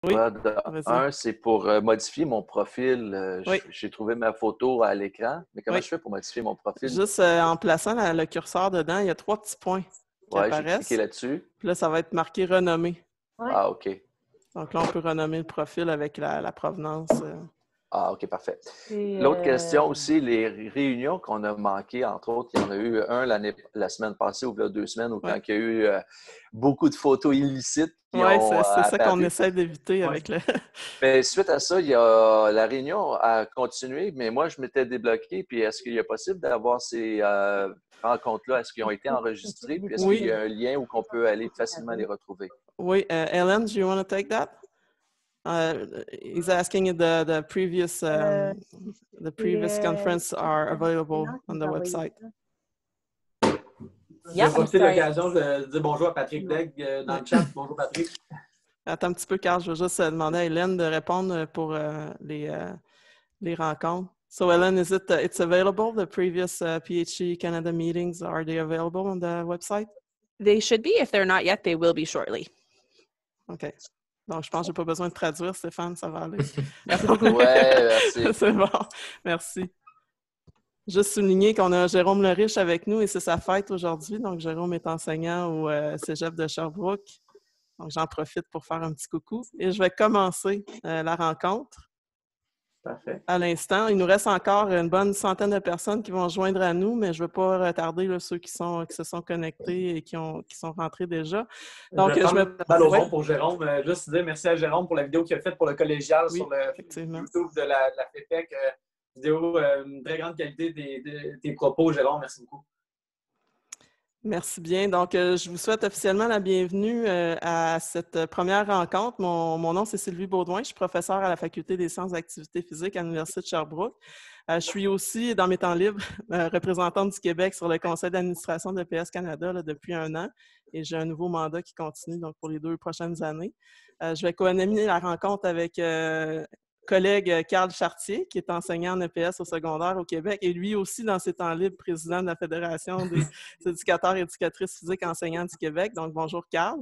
Oui, Un, c'est pour modifier mon profil. Oui. J'ai trouvé ma photo à l'écran, mais comment Oui. je fais pour modifier mon profil? Juste en plaçant le curseur dedans, il y a 3 petits points qui Ouais, j'ai cliqué apparaissent. là-dessus. Puis là, ça va être marqué renommé. Ouais. Ah, OK. Donc là, on peut renommer le profil avec la provenance. Ah, OK, parfait. Et, L'autre question aussi, les réunions qu'on a manquées, entre autres, il y en a eu la semaine passée ou là, 2 semaines, où quand il y a eu beaucoup de photos illicites qui Oui, ont c'est ça qu'on apparu. essaie d'éviter avec le... Mais suite à ça, la réunion a continué, mais moi, je m'étais débloqué. Puis est-ce qu'il est possible d'avoir ces rencontres-là? Est-ce qu'ils ont été enregistrés? Puis est-ce qu'il y a un lien où on peut aller facilement les retrouver? Oui, Ellen, do you want to take that? He's asking if the previous conference are available on the website. Je vais profiter de l'occasion de dire bonjour à Patrick Legge dans le chat. Bonjour Patrick. Attends un petit peu, Carl, je vais juste demander à Hélène de répondre pour les rencontres. So, Hélène, it's available? The previous PHE Canada meetings, are they available on the website? They should be. If they're not yet, they will be shortly. OK. Donc, je pense que je n'ai pas besoin de traduire, Stéphane, ça va aller. Merci beaucoup. Ouais, merci. C'est bon, merci. Juste souligner qu'on a Jérôme Leriche avec nous et c'est sa fête aujourd'hui. Donc, Jérôme est enseignant au Cégep de Sherbrooke. Donc, j'en profite pour faire un petit coucou. Et je vais commencer la rencontre. Parfait. À l'instant, il nous reste encore une bonne centaine de personnes qui vont joindre à nous, mais je ne veux pas retarder là, ceux qui se sont connectés et qui sont rentrés déjà. Donc, je me balle au fond pour Jérôme. Juste dire merci à Jérôme pour la vidéo qu'il a faite pour le collégial sur le YouTube de la FEPEC. Vidéo, une très grande qualité de tes propos, Jérôme. Merci beaucoup. Merci bien. Donc, je vous souhaite officiellement la bienvenue à cette première rencontre. Mon nom, c'est Sylvie Baudouin. Je suis professeure à la Faculté des sciences d'activité physique à l'Université de Sherbrooke. Je suis aussi, dans mes temps libres, représentante du Québec sur le conseil d'administration de PS Canada là, depuis 1 an. Et j'ai un nouveau mandat qui continue donc, pour les 2 prochaines années. Je vais co-animer la rencontre avec collègue Carl Chartier, qui est enseignant en EPS au secondaire au Québec, et lui aussi, dans ses temps libres, président de la Fédération des éducateurs et éducatrices physiques enseignants du Québec. Donc, bonjour, Carl.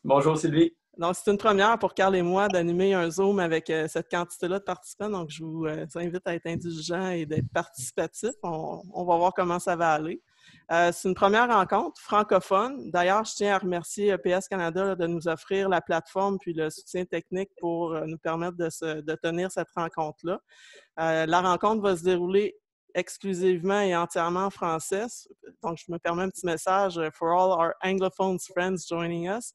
Bonjour, Sylvie. Donc, c'est une première pour Carl et moi d'animer un Zoom avec cette quantité-là de participants. Donc, je vous invite à être indulgents et d'être participatifs. On va voir comment ça va aller. C'est une première rencontre francophone. D'ailleurs, je tiens à remercier EPS Canada là, de nous offrir la plateforme puis le soutien technique pour nous permettre de tenir cette rencontre-là. La rencontre va se dérouler exclusivement et entièrement en français. Donc, je me permets un petit message for all our Anglophones friends joining us.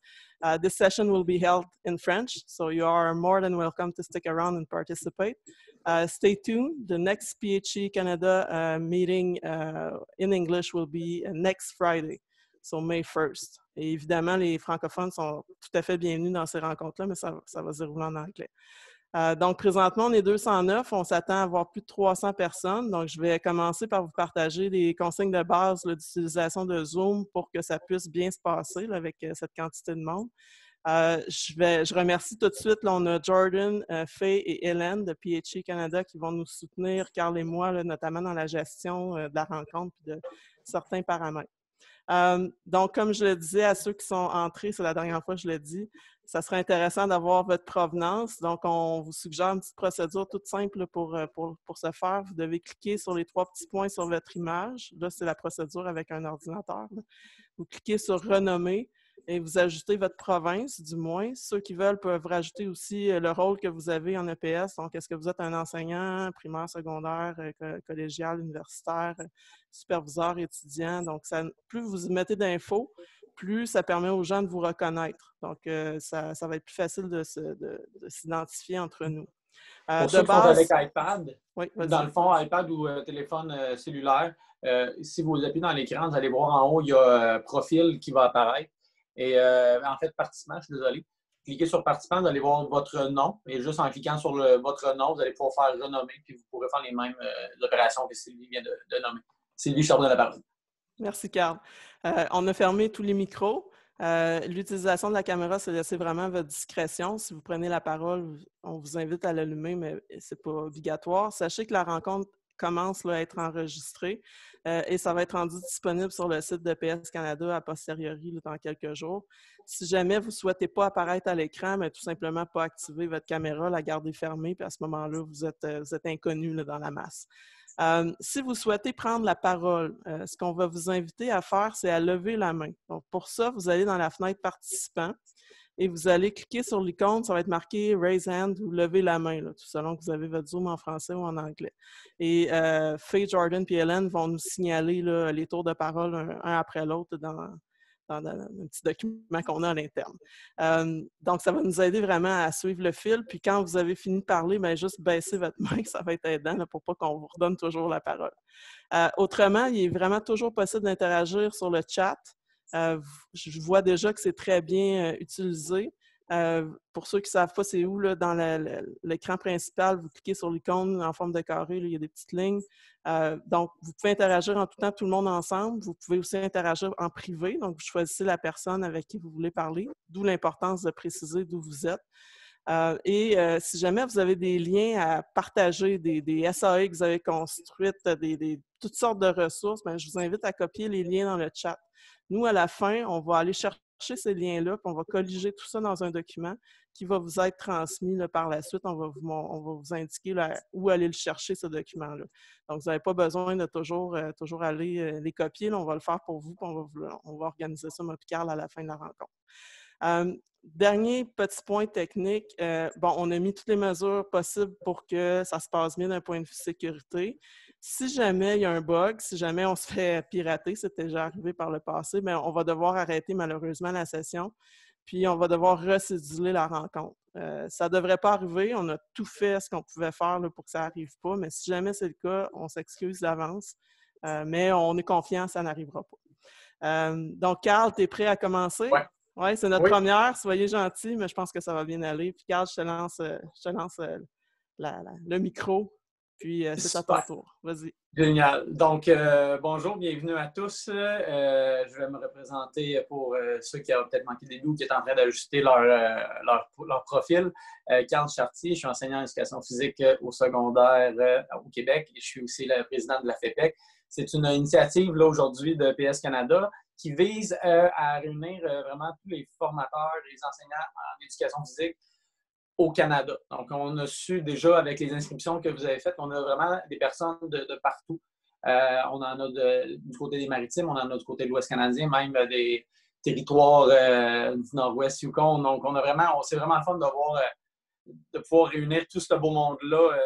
This session will be held in French, so you are more than welcome to stick around and participate. Stay tuned. The next PHE Canada meeting in English will be next Friday, so May 1st. Et évidemment, les francophones sont tout à fait bienvenus dans ces rencontres-là, mais ça va se dérouler en anglais. Donc, présentement, on est 209. On s'attend à avoir plus de 300 personnes. Donc, je vais commencer par vous partager les consignes de base d'utilisation de Zoom pour que ça puisse bien se passer là, avec cette quantité de monde. Je remercie tout de suite, là, on a Jordan, Faye et Hélène de PHE Canada qui vont nous soutenir, Carl et moi, là, notamment dans la gestion de la rencontre et de certains paramètres. Donc, comme je le disais à ceux qui sont entrés, c'est la dernière fois que je le dis, ça serait intéressant d'avoir votre provenance. Donc, on vous suggère une petite procédure toute simple pour ce faire. Vous devez cliquer sur les 3 petits points sur votre image. Là, c'est la procédure avec un ordinateur. Là. Vous cliquez sur « Renommer » et vous ajoutez votre province, du moins. Ceux qui veulent peuvent rajouter aussi le rôle que vous avez en EPS. Donc, est-ce que vous êtes un enseignant primaire, secondaire, collégial, universitaire, superviseur, étudiant? Donc, plus vous mettez d'infos, plus ça permet aux gens de vous reconnaître. Donc, ça va être plus facile de s'identifier entre nous. Pour ceux qui sont avec iPad, oui, dans le fond, iPad ou téléphone cellulaire, si vous appuyez dans l'écran, vous allez voir en haut, il y a profil qui va apparaître. Et en fait, participant, je suis désolé. Cliquez sur participant, vous allez voir votre nom. Et juste en cliquant sur votre nom, vous allez pouvoir faire renommer, puis vous pourrez faire les mêmes opérations que Sylvie vient de nommer. Sylvie, je te redonne la parole. Merci, Carl. On a fermé tous les micros. L'utilisation de la caméra, c'est laissé vraiment à votre discrétion. Si vous prenez la parole, on vous invite à l'allumer, mais ce n'est pas obligatoire. Sachez que la rencontre commence là, à être enregistré et ça va être rendu disponible sur le site de PS Canada a posteriori là, dans quelques jours. Si jamais vous ne souhaitez pas apparaître à l'écran, mais tout simplement pas activer votre caméra, la garder fermée, puis à ce moment-là, vous êtes inconnu là, dans la masse. Si vous souhaitez prendre la parole, ce qu'on va vous inviter à faire, c'est à lever la main. Donc, pour ça, vous allez dans la fenêtre participants et vous allez cliquer sur l'icône, ça va être marqué « Raise Hand » ou « Lever la main », là, tout selon que vous avez votre Zoom en français ou en anglais. Et Faye, Jordan et Hélène vont nous signaler là, les tours de parole un après l'autre dans un petit document qu'on a à l'interne. Donc, ça va nous aider vraiment à suivre le fil. Puis quand vous avez fini de parler, bien, juste baisser votre main, ça va être aidant là, pour pas qu'on vous redonne toujours la parole. Autrement, il est vraiment toujours possible d'interagir sur le chat. Je vois déjà que c'est très bien utilisé. Pour ceux qui ne savent pas c'est où, là, dans l'écran principal, vous cliquez sur l'icône en forme de carré, là, il y a des petites lignes. Donc, vous pouvez interagir en tout temps, tout le monde ensemble. Vous pouvez aussi interagir en privé. Donc, vous choisissez la personne avec qui vous voulez parler, d'où l'importance de préciser d'où vous êtes. Si jamais vous avez des liens à partager, des SAE que vous avez construites, toutes sortes de ressources, bien, je vous invite à copier les liens dans le chat. Nous, à la fin, on va aller chercher ces liens-là, puis on va colliger tout ça dans un document qui va vous être transmis là, par la suite. On va vous indiquer là, où aller le chercher, ce document-là. Donc, vous n'avez pas besoin de toujours aller les copier. Là, on va le faire pour vous, puis on va organiser ça, moi et Carl, à la fin de la rencontre. Dernier petit point technique, on a mis toutes les mesures possibles pour que ça se passe bien d'un point de vue sécurité. Si jamais il y a un bug, si jamais on se fait pirater, c'était déjà arrivé par le passé, bien, on va devoir arrêter malheureusement la session, puis on va devoir recéduler la rencontre. Ça ne devrait pas arriver, on a tout fait ce qu'on pouvait faire là, pour que ça n'arrive pas, mais si jamais c'est le cas, on s'excuse d'avance, mais on est confiant, ça n'arrivera pas. Donc, Carl, tu es prêt à commencer? Oui. Oui, c'est notre première. Soyez gentils, mais je pense que ça va bien aller. Puis, Carl, je te lance le micro. Puis, c'est à ton tour. Vas-y. Génial. Donc, bonjour, bienvenue à tous. Je vais me représenter pour ceux qui ont peut-être manqué des bouts, qui est en train d'ajuster leur profil. Carl Chartier, je suis enseignant en éducation physique au secondaire au Québec et je suis aussi le président de la FEPEC. C'est une initiative là aujourd'hui de PS Canada qui vise à réunir vraiment tous les formateurs, les enseignants en éducation physique au Canada. Donc, on a su déjà avec les inscriptions que vous avez faites, on a vraiment des personnes de partout. On en a du côté des Maritimes, on en a du côté de l'Ouest canadien, même des territoires du Nord-Ouest Yukon. Donc, c'est vraiment le fun de pouvoir réunir tout ce beau monde-là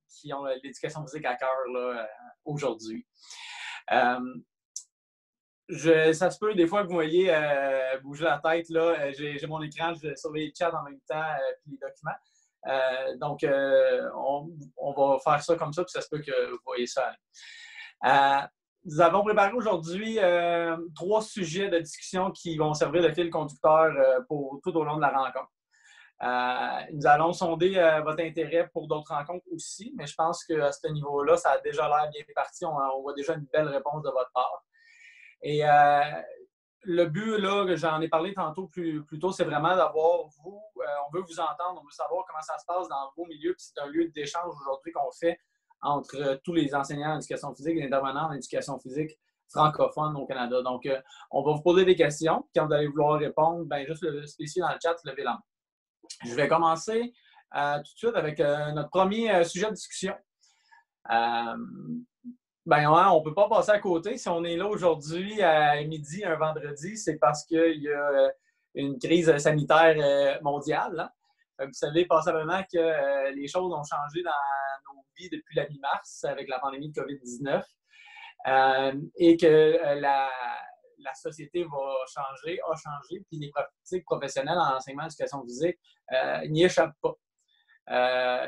qui ont l'éducation physique à cœur aujourd'hui. Ça se peut des fois que vous voyez bouger la tête. J'ai mon écran, je surveille le chat en même temps puis les documents. Donc, on va faire ça comme ça, puis ça se peut que vous voyez ça. Nous avons préparé aujourd'hui 3 sujets de discussion qui vont servir de fil conducteur tout au long de la rencontre. Nous allons sonder votre intérêt pour d'autres rencontres aussi, mais je pense qu'à ce niveau-là, ça a déjà l'air bien parti. On voit déjà une belle réponse de votre part. Et le but, là, que j'en ai parlé tantôt plus tôt, c'est vraiment d'avoir vous, on veut vous entendre, on veut savoir comment ça se passe dans vos milieux. Puis c'est un lieu d'échange aujourd'hui qu'on fait entre tous les enseignants en éducation physique et les intervenants en éducation physique francophone au Canada. Donc, on va vous poser des questions. Quand vous allez vouloir répondre, bien, juste le spécifier dans le chat, levez la main. Je vais commencer tout de suite avec notre premier sujet de discussion. On ne peut pas passer à côté. Si on est là aujourd'hui à midi, un vendredi, c'est parce qu'il y a une crise sanitaire mondiale. Hein? Vous savez passablement que les choses ont changé dans nos vies depuis la mi-mars avec la pandémie de COVID-19 et que la société a changé, puis les pratiques professionnelles en enseignement d'éducation physique n'y échappent pas.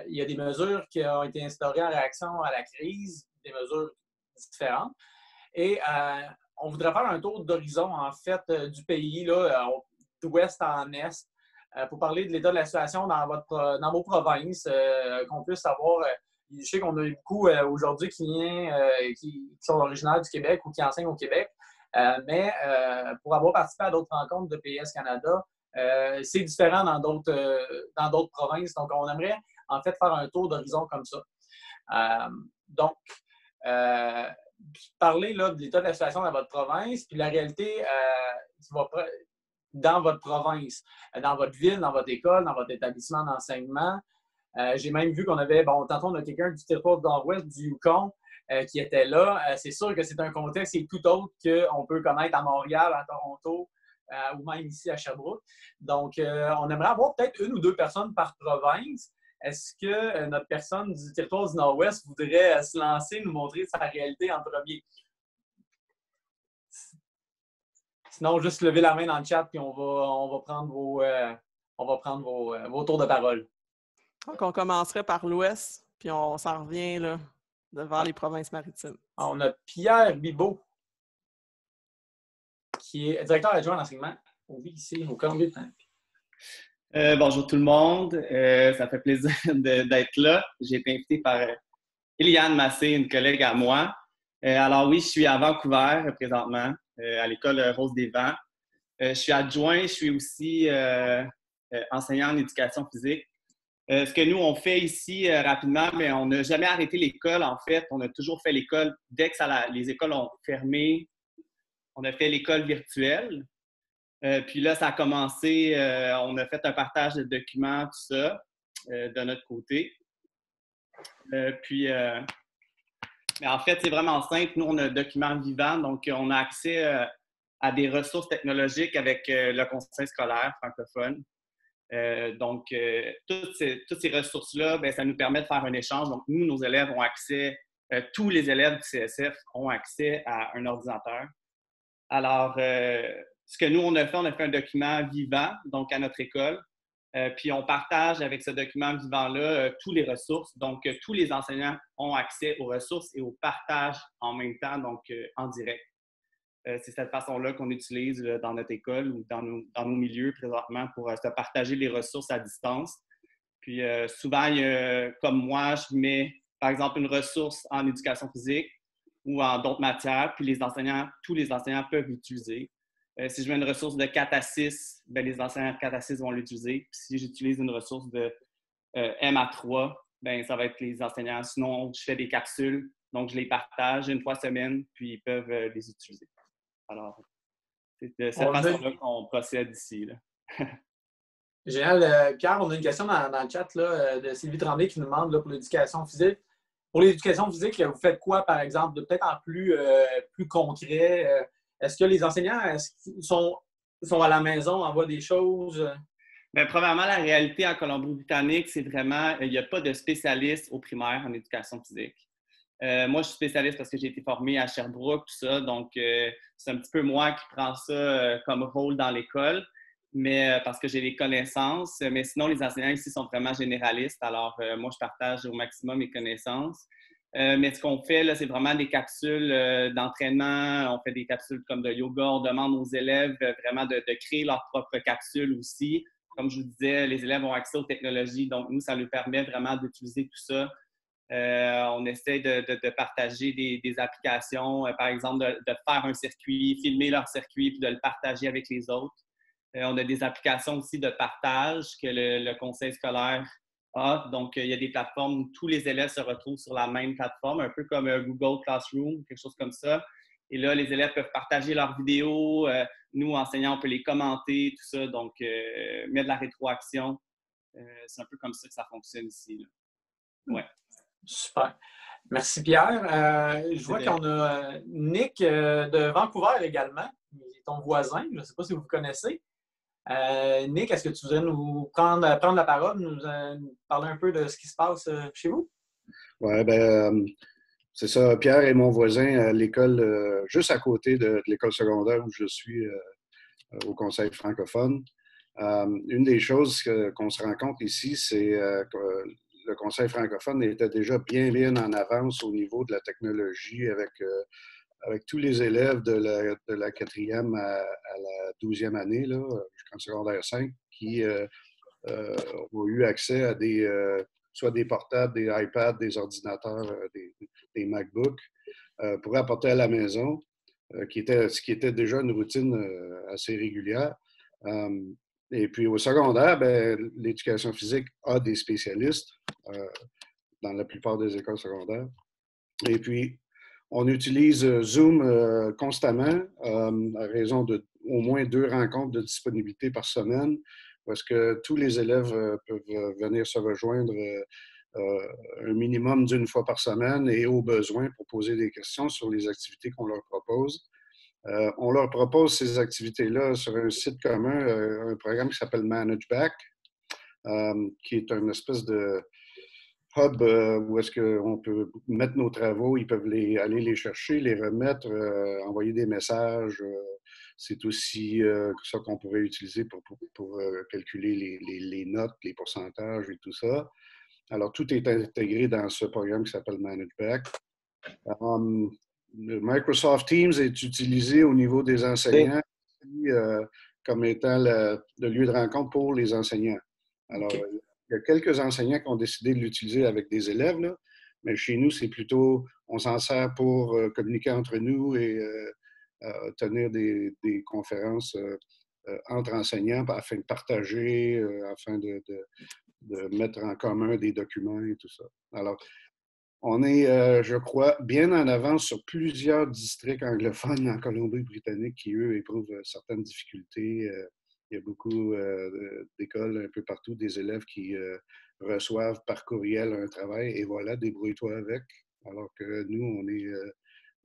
Il y a des mesures qui ont été instaurées en réaction à la crise, des mesures différentes. Et on voudrait faire un tour d'horizon, en fait, du pays, d'ouest en est, pour parler de l'état de la situation dans vos provinces, qu'on puisse savoir. Je sais qu'on a beaucoup aujourd'hui qui sont originaires du Québec ou qui enseignent au Québec, mais pour avoir participé à d'autres rencontres de PS Canada, c'est différent dans d'autres provinces. Donc, on aimerait, en fait, faire un tour d'horizon comme ça. Donc, parler là, de l'état de la situation dans votre province, puis la réalité dans votre province, dans votre ville, dans votre école, dans votre établissement d'enseignement. J'ai même vu qu'on avait, tantôt on a quelqu'un du territoire du Nord-Ouest, du Yukon, qui était là. C'est sûr que c'est un contexte qui est tout autre qu'on peut connaître à Montréal, à Toronto, ou même ici à Sherbrooke. Donc, on aimerait avoir peut-être 1 ou 2 personnes par province. Est-ce que notre personne du territoire du Nord-Ouest voudrait se lancer, nous montrer sa réalité en premier? Sinon, juste lever la main dans le chat puis on va prendre vos tours de parole. Donc, on commencerait par l'Ouest, puis on s'en revient là, devant les provinces maritimes. On a Pierre Bibeau, qui est directeur adjoint d'enseignement au VIC, au Colombie-Britannique. Bonjour tout le monde. Ça fait plaisir d'être là. J'ai été invité par Eliane Massé, une collègue à moi. Alors oui, je suis à Vancouver présentement, à l'école Rose des Vents. Je suis adjoint, je suis aussi enseignant en éducation physique. Ce que nous, on fait ici rapidement, mais on n'a jamais arrêté l'école, en fait. On a toujours fait l'école. Dès que les écoles ont fermé, on a fait l'école virtuelle. Puis là, ça a commencé, on a fait un partage de documents, tout ça, de notre côté. Mais en fait, c'est vraiment simple. Nous, on a un document vivant, donc on a accès à des ressources technologiques avec le conseil scolaire francophone. Donc, toutes ces ressources-là, bien, ça nous permet de faire un échange. Donc, nous, nos élèves ont accès, tous les élèves du CSF ont accès à un ordinateur. Alors, ce que nous, on a fait un document vivant, donc à notre école. Puis, on partage avec ce document vivant-là tous les ressources. Donc, tous les enseignants ont accès aux ressources et au partage en même temps, donc en direct. C'est cette façon-là qu'on utilise dans notre école ou dans nos milieux présentement pour se partager les ressources à distance. Puis souvent, comme moi, je mets par exemple une ressource en éducation physique ou en d'autres matières, puis tous les enseignants peuvent l'utiliser. Si je mets une ressource de 4 à 6, bien, les enseignants de 4 à 6 vont l'utiliser. Puis si j'utilise une ressource de M à 3, bien, ça va être les enseignants. Sinon, je fais des capsules, donc je les partage une fois semaine, puis ils peuvent les utiliser. Alors, c'est de cette façon-là qu'on procède ici. Là. Génial. Pierre, on a une question dans le chat là, de Sylvie Tremblay qui nous demande là, pour l'éducation physique. Pour l'éducation physique, vous faites quoi, par exemple, peut-être en plus concret? Est-ce que les enseignants sont à la maison, envoient des choses? Bien, premièrement, la réalité en Colombie-Britannique, c'est vraiment, il n'y a pas de spécialiste au primaire en éducation physique. Moi, je suis spécialiste parce que j'ai été formé à Sherbrooke, tout ça. Donc, c'est un petit peu moi qui prends ça comme rôle dans l'école, mais parce que j'ai les connaissances. Mais sinon, les enseignants ici sont vraiment généralistes. Alors, moi, je partage au maximum mes connaissances. Mais ce qu'on fait, là, c'est vraiment des capsules d'entraînement. On fait des capsules comme de yoga. On demande aux élèves vraiment de créer leur propre capsule aussi. Comme je vous disais, les élèves ont accès aux technologies. Donc, nous, ça nous permet vraiment d'utiliser tout ça. On essaie de partager des applications, par exemple, de faire un circuit, filmer leur circuit, puis de le partager avec les autres. On a des applications aussi de partage que le conseil scolaire a. Donc, il y a des plateformes où tous les élèves se retrouvent sur la même plateforme, un peu comme Google Classroom, quelque chose comme ça. Et là, les élèves peuvent partager leurs vidéos. Nous, enseignants, on peut les commenter, tout ça. Donc, mettre de la rétroaction. C'est un peu comme ça que ça fonctionne ici. Là. Ouais. Super. Merci, Pierre. Je vois qu'on a Nick de Vancouver également. Il est ton voisin. Je ne sais pas si vous le connaissez. Nick, est-ce que tu voudrais nous prendre la parole, nous parler un peu de ce qui se passe chez vous? Oui, bien, c'est ça. Pierre est mon voisin à l'école, juste à côté de l'école secondaire où je suis au Conseil francophone. Une des choses qu'on se rend compte ici, c'est que le Conseil francophone était déjà bien en avance au niveau de la technologie avec tous les élèves de la 4e à la 12e année, là, jusqu'en secondaire 5, qui ont eu accès à soit des portables, des iPads, des ordinateurs, des MacBooks, pour apporter à la maison, ce qui était déjà une routine assez régulière. Et puis au secondaire, bien, l'éducation physique a des spécialistes dans la plupart des écoles secondaires. Et puis, On utilise Zoom constamment à raison de au moins 2 rencontres de disponibilité par semaine parce que tous les élèves peuvent venir se rejoindre un minimum d'une fois par semaine et au besoin pour poser des questions sur les activités qu'on leur propose. On leur propose ces activités-là sur un site commun, un programme qui s'appelle ManageBack, qui est une espèce de hub où est-ce qu'on peut mettre nos travaux, ils peuvent aller les chercher, les remettre, envoyer des messages. C'est aussi ça qu'on pourrait utiliser pour calculer les notes, les pourcentages et tout ça. Alors, tout est intégré dans ce programme qui s'appelle ManageBack. Microsoft Teams est utilisé au niveau des enseignants comme étant le lieu de rencontre pour les enseignants. Alors, il y a quelques enseignants qui ont décidé de l'utiliser avec des élèves, là, mais chez nous, c'est plutôt, on s'en sert pour communiquer entre nous et tenir des conférences entre enseignants afin de partager, afin de mettre en commun des documents et tout ça. Alors, on est, je crois, bien en avance sur plusieurs districts anglophones en Colombie-Britannique qui, eux, éprouvent certaines difficultés. Il y a beaucoup d'écoles un peu partout, des élèves qui reçoivent par courriel un travail et voilà, débrouille-toi avec. Alors que nous,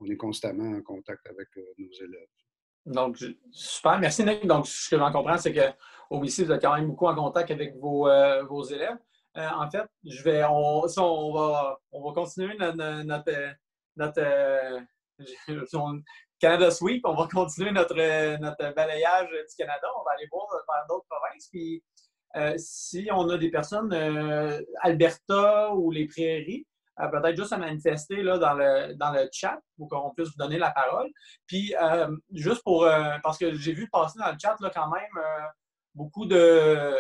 on est constamment en contact avec nos élèves. Donc, super. Merci, Nick. Donc, ce que j'en comprends, c'est qu'au BC, vous êtes quand même beaucoup en contact avec vos élèves. En fait, on va continuer notre Canada Sweep. On va continuer notre balayage du Canada. On va aller voir vers d'autres provinces. Puis, si on a des personnes, Alberta ou les Prairies, peut-être juste à manifester là, dans le chat pour qu'on puisse vous donner la parole. Puis, juste parce que j'ai vu passer dans le chat là, quand même beaucoup de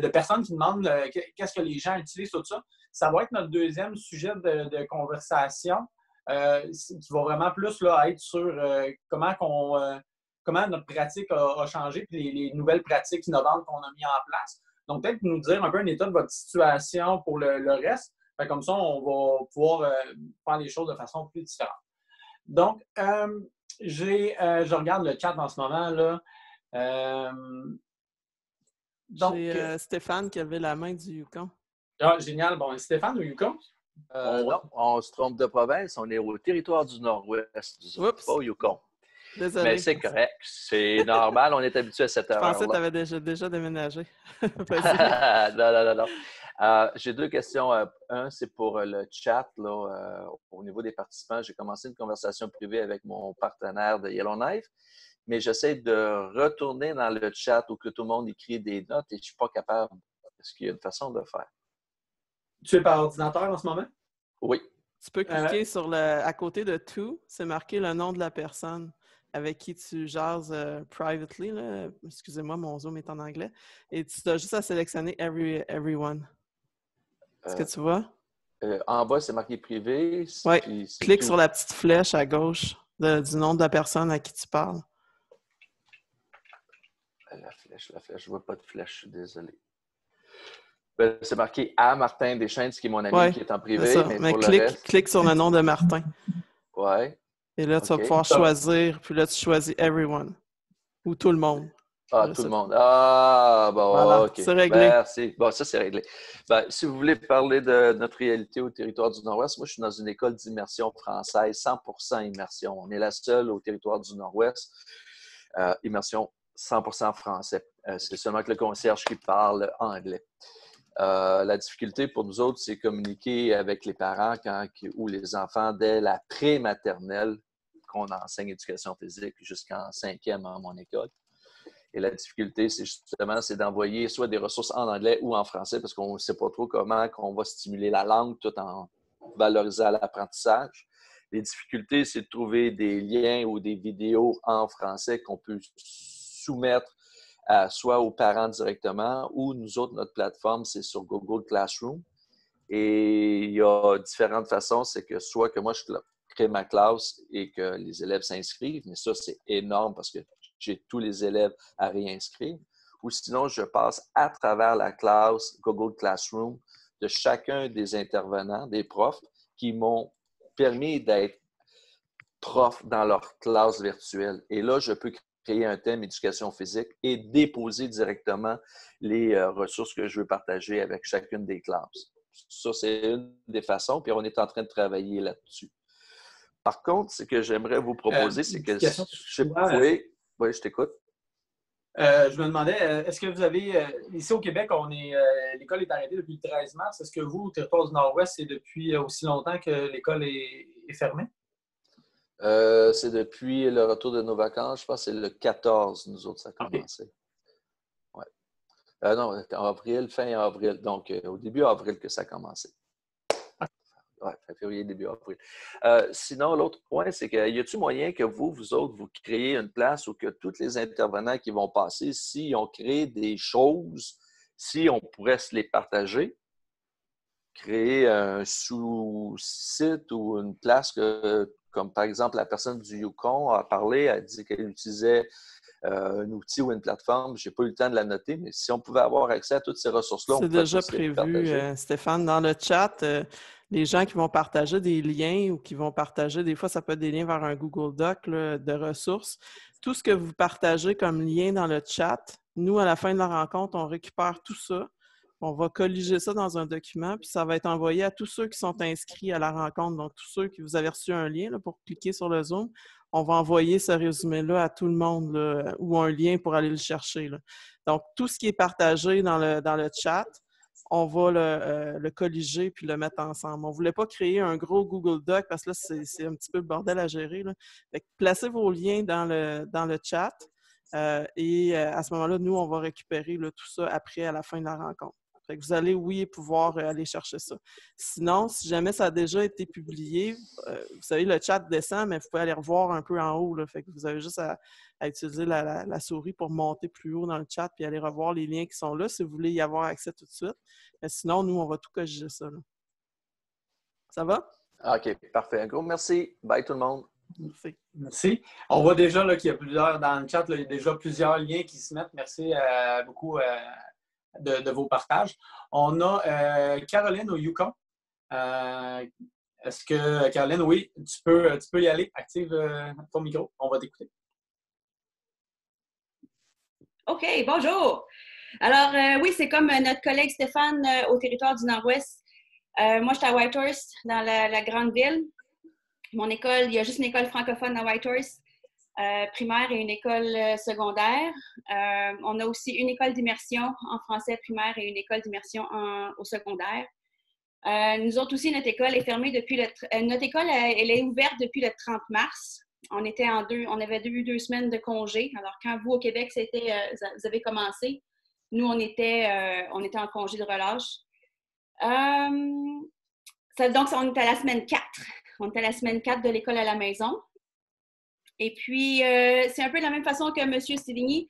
personnes qui demandent qu'est-ce que les gens utilisent, tout ça. Ça va être notre deuxième sujet de conversation qui va vraiment plus là, être sur comment notre pratique a changé puis les nouvelles pratiques innovantes qu'on a mis en place. Donc, peut-être nous dire un peu un état de votre situation pour le reste. Comme ça, on va pouvoir faire les choses de façon plus différente. Donc, je regarde le chat en ce moment. Là. J'ai Stéphane qui avait la main du Yukon. Ah, génial. Bon, Stéphane au Yukon? Non, on se trompe de province. On est au territoire du Nord-Ouest, pas au Yukon. Désolé. Mais c'est correct. C'est normal. On est habitué à cette heure-là. Je pensais que tu avais déjà déménagé. Non. J'ai 2 questions. Un, c'est pour le chat. Là, au niveau des participants, j'ai commencé une conversation privée avec mon partenaire de Yellowknife, mais j'essaie de retourner dans le chat où que tout le monde écrit des notes et je ne suis pas capable. Est-ce qu'il y a une façon de le faire? Tu es par ordinateur en ce moment? Oui. Tu peux cliquer sur à côté de tout, c'est marqué le nom de la personne avec qui tu jases privately. Là. Excusez-moi, mon Zoom est en anglais. Et tu as juste à sélectionner everyone. Est-ce que tu vois? En bas, c'est marqué privé. Oui. Clique sur la petite flèche à gauche du nom de la personne à qui tu parles. La flèche. Je ne vois pas de flèche, je suis désolé. C'est marqué à Martin Deschênes, qui est mon ami, qui est en privé. C'est ça. Mais clique sur le nom de Martin. Oui. Et là, tu vas pouvoir choisir, puis là, tu choisis everyone. Ou tout le monde. Tout le monde. Ah, bon, voilà, OK. C'est réglé. Merci. Bon, ça, c'est réglé. Si vous voulez parler de notre réalité au territoire du Nord-Ouest, moi, je suis dans une école d'immersion française, 100% immersion. On est la seule au territoire du Nord-Ouest. Immersion 100% français. C'est seulement que le concierge qui parle anglais. La difficulté pour nous autres, c'est communiquer avec les parents ou les enfants dès la pré-maternelle qu'on enseigne éducation physique jusqu'en 5e à mon école. Et la difficulté, c'est d'envoyer soit des ressources en anglais ou en français parce qu'on ne sait pas trop comment on va stimuler la langue tout en valorisant l'apprentissage. Les difficultés, c'est de trouver des liens ou des vidéos en français qu'on peut soumettre soit aux parents directement ou nous autres, notre plateforme, c'est sur Google Classroom. Et il y a différentes façons. C'est que soit que moi, je crée ma classe et que les élèves s'inscrivent, mais ça, c'est énorme parce que j'ai tous les élèves à réinscrire. Ou sinon, je passe à travers la classe Google Classroom de chacun des intervenants, des profs, qui m'ont permis d'être profs dans leur classe virtuelle. Et là, je peux créer un thème éducation physique et déposer directement les ressources que je veux partager avec chacune des classes. Ça, c'est une des façons, puis on est en train de travailler là-dessus. Par contre, ce que j'aimerais vous proposer, c'est que... Oui, je t'écoute. Je me demandais, est-ce que vous avez... ici au Québec, l'école est arrêtée depuis le 13 mars. Est-ce que vous, au territoire du Nord-Ouest, c'est depuis aussi longtemps que l'école est fermée? C'est depuis le retour de nos vacances. Je pense que c'est le 14, nous autres, ça a commencé. Okay. Ouais. Non, en avril, fin avril. Donc, au début avril que ça a commencé. Ouais, fin février, début avril. Sinon, l'autre point, c'est que y a-t-il moyen que vous autres, vous créez une place où que tous les intervenants qui vont passer, si on crée des choses, si on pourrait se les partager, créer un sous-site ou une place que, comme par exemple la personne du Yukon a parlé, elle dit qu'elle utilisait un outil ou une plateforme. Je n'ai pas eu le temps de la noter, mais si on pouvait avoir accès à toutes ces ressources-là, c'est déjà prévu, Stéphane, dans le chat. Les gens qui vont partager des liens ou qui vont partager, des fois, ça peut être des liens vers un Google Doc là, de ressources. Tout ce que vous partagez comme lien dans le chat, nous, à la fin de la rencontre, on récupère tout ça. On va colliger ça dans un document, puis ça va être envoyé à tous ceux qui sont inscrits à la rencontre. Donc, tous ceux qui vous avez reçu un lien là, pour cliquer sur le Zoom, on va envoyer ce résumé-là à tout le monde là, ou un lien pour aller le chercher. Là. Donc, tout ce qui est partagé dans le chat, on va le colliger puis le mettre ensemble. On ne voulait pas créer un gros Google Doc parce que là, c'est un petit peu le bordel à gérer. Là. Fait que placez vos liens dans le chat et à ce moment-là, nous, on va récupérer là, tout ça après, à la fin de la rencontre. Fait que vous allez, oui, pouvoir aller chercher ça. Sinon, si jamais ça a déjà été publié, vous savez, le chat descend, mais vous pouvez aller revoir un peu en haut. Là. Fait que vous avez juste à utiliser la souris pour monter plus haut dans le chat puis aller revoir les liens qui sont là si vous voulez y avoir accès tout de suite. Mais sinon, nous, on va tout corriger ça. Là. Ça va? OK, parfait. Un gros merci. Bye tout le monde. Merci. On voit déjà là, qu'il y a plusieurs dans le chat, là, il y a déjà plusieurs liens qui se mettent. Merci beaucoup de vos partages. On a Caroline au Yukon. Est-ce que, Caroline, oui, tu peux y aller. Active ton micro. On va t'écouter. OK, bonjour. Alors, oui, c'est comme notre collègue Stéphane au territoire du Nord-Ouest. Moi, j'étais à Whitehorse, dans la grande ville. Mon école, il y a juste une école francophone à Whitehorse, primaire et une école secondaire. On a aussi une école d'immersion en français primaire et une école d'immersion au secondaire. Nous autres aussi, notre école est fermée depuis notre école, elle est ouverte depuis le 30 mars. On avait eu 2 semaines de congé. Alors, quand vous, au Québec, vous avez commencé, nous, on était en congé de relâche. Donc, on est à la semaine 4. On est à la semaine 4 de l'école à la maison. Et puis, c'est un peu de la même façon que M. Sévigny.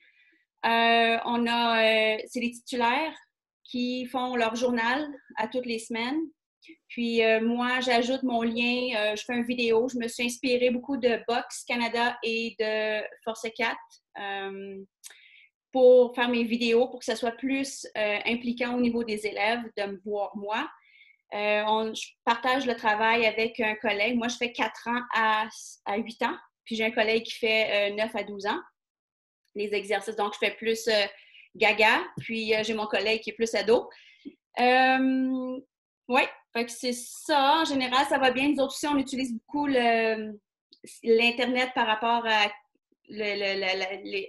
C'est les titulaires qui font leur journal à toutes les semaines. Puis, moi, j'ajoute mon lien, je fais une vidéo. Je me suis inspirée beaucoup de Box Canada et de Force 4 pour faire mes vidéos, pour que ça soit plus impliquant au niveau des élèves, de me voir moi. Je partage le travail avec un collègue. Moi, je fais 4 ans à 8 ans. Puis, j'ai un collègue qui fait 9 à 12 ans, les exercices. Donc, je fais plus gaga. Puis, j'ai mon collègue qui est plus ado. Oui, c'est ça. En général, ça va bien. Nous autres aussi, on utilise beaucoup l'Internet par rapport à les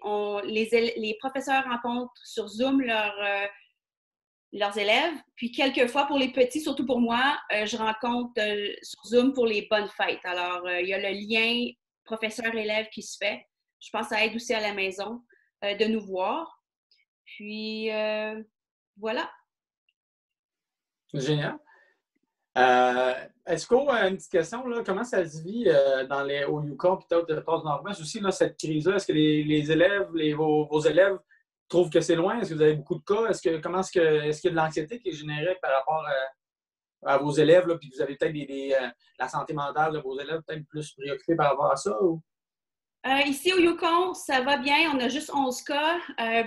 professeurs rencontrent sur Zoom leurs élèves. Puis, quelquefois, pour les petits, surtout pour moi, je rencontre sur Zoom pour les bonnes fêtes. Alors, il y a le lien professeur-élève qui se fait. Je pense que ça aide aussi à la maison de nous voir. Puis, voilà. Génial. Est-ce qu'on a une petite question, là, comment ça se vit au Yukon et peut-être de Nord-Ouest aussi, là, cette crise-là? Est-ce que les élèves, vos élèves trouvent que c'est loin? Est-ce que vous avez beaucoup de cas? Est-ce qu'il y a de l'anxiété qui est générée par rapport à vos élèves? Là, puis vous avez peut-être la santé mentale de vos élèves peut-être plus préoccupés par rapport à ça? Ou? Ici au Yukon, ça va bien. On a juste 11 cas,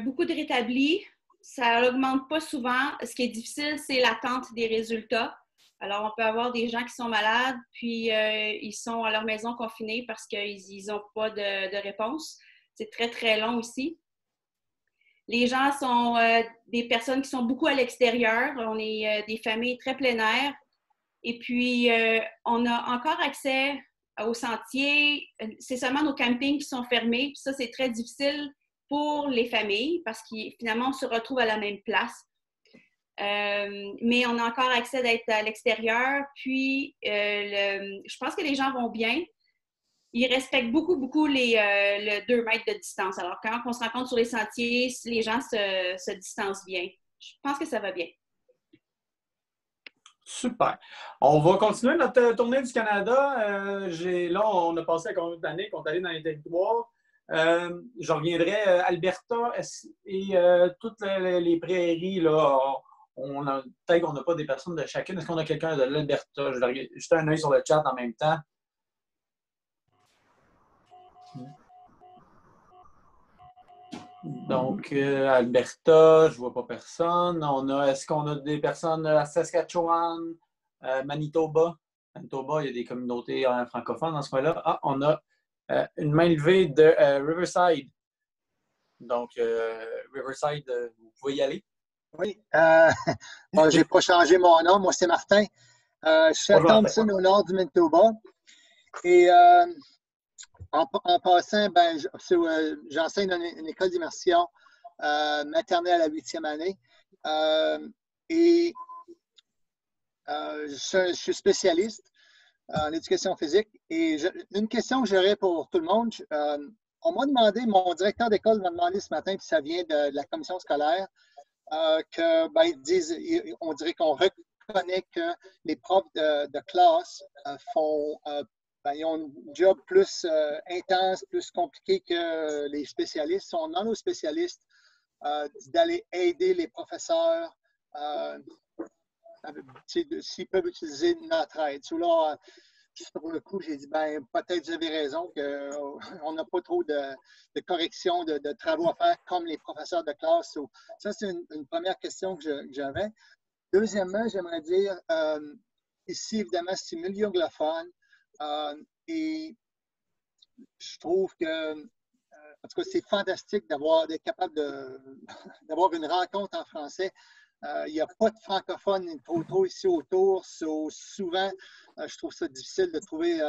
beaucoup de rétablis. Ça n'augmente pas souvent. Ce qui est difficile, c'est l'attente des résultats. Alors, on peut avoir des gens qui sont malades, puis ils sont à leur maison confinés parce qu'ils n'ont pas de réponse. C'est très, très long aussi. Les gens sont des personnes qui sont beaucoup à l'extérieur. On est des familles très plein air. Et puis, on a encore accès aux sentiers. C'est seulement nos campings qui sont fermés. Puis ça, c'est très difficile pour les familles parce que finalement, on se retrouve à la même place. Mais on a encore accès d'être à l'extérieur. Puis, je pense que les gens vont bien. Ils respectent beaucoup, beaucoup le 2 mètres de distance. Alors, quand on se rencontre sur les sentiers, les gens se distancent bien. Je pense que ça va bien. Super. On va continuer notre tournée du Canada. Là, on a passé à combien d'années qu'on est allé dans les territoires. Je reviendrai Alberta et toutes les prairies. Là, peut-être qu'on n'a pas des personnes de chacune. Est-ce qu'on a quelqu'un de l'Alberta? Je vais regarder juste un œil sur le chat en même temps. Donc, Alberta, je ne vois pas personne. Est-ce qu'on a des personnes à Saskatchewan, Manitoba? Manitoba, il y a des communautés francophones dans ce coin-là. Ah, on a une main levée de Riverside. Donc, Riverside, vous pouvez y aller. Oui. Bon, je n'ai pas changé mon nom. Moi, c'est Martin. Je suis à Thompson, au nord du Manitoba. Et en passant, j'enseigne dans une école d'immersion maternelle à la 8e année. Je suis spécialiste en éducation physique. Et une question que j'aurais pour tout le monde, on m'a demandé, mon directeur d'école m'a demandé ce matin, puis ça vient de la commission scolaire, on dirait qu'on reconnaît que les profs de classe ils ont un job plus intense, plus compliqué que les spécialistes. On demande aux spécialistes d'aller aider les professeurs s'ils peuvent utiliser notre aide. Là, sur le coup, j'ai dit, peut-être vous avez raison qu'on n'a pas trop de corrections, de travaux à faire comme les professeurs de classe. Ça, c'est une première question que j'avais. Deuxièmement, j'aimerais dire, ici, évidemment, c'est milieu anglophone. Et je trouve que, en tout cas, c'est fantastique d'être capable d'avoir une rencontre en français. Il n'y a pas de francophones trop ici autour. Souvent, je trouve ça difficile de trouver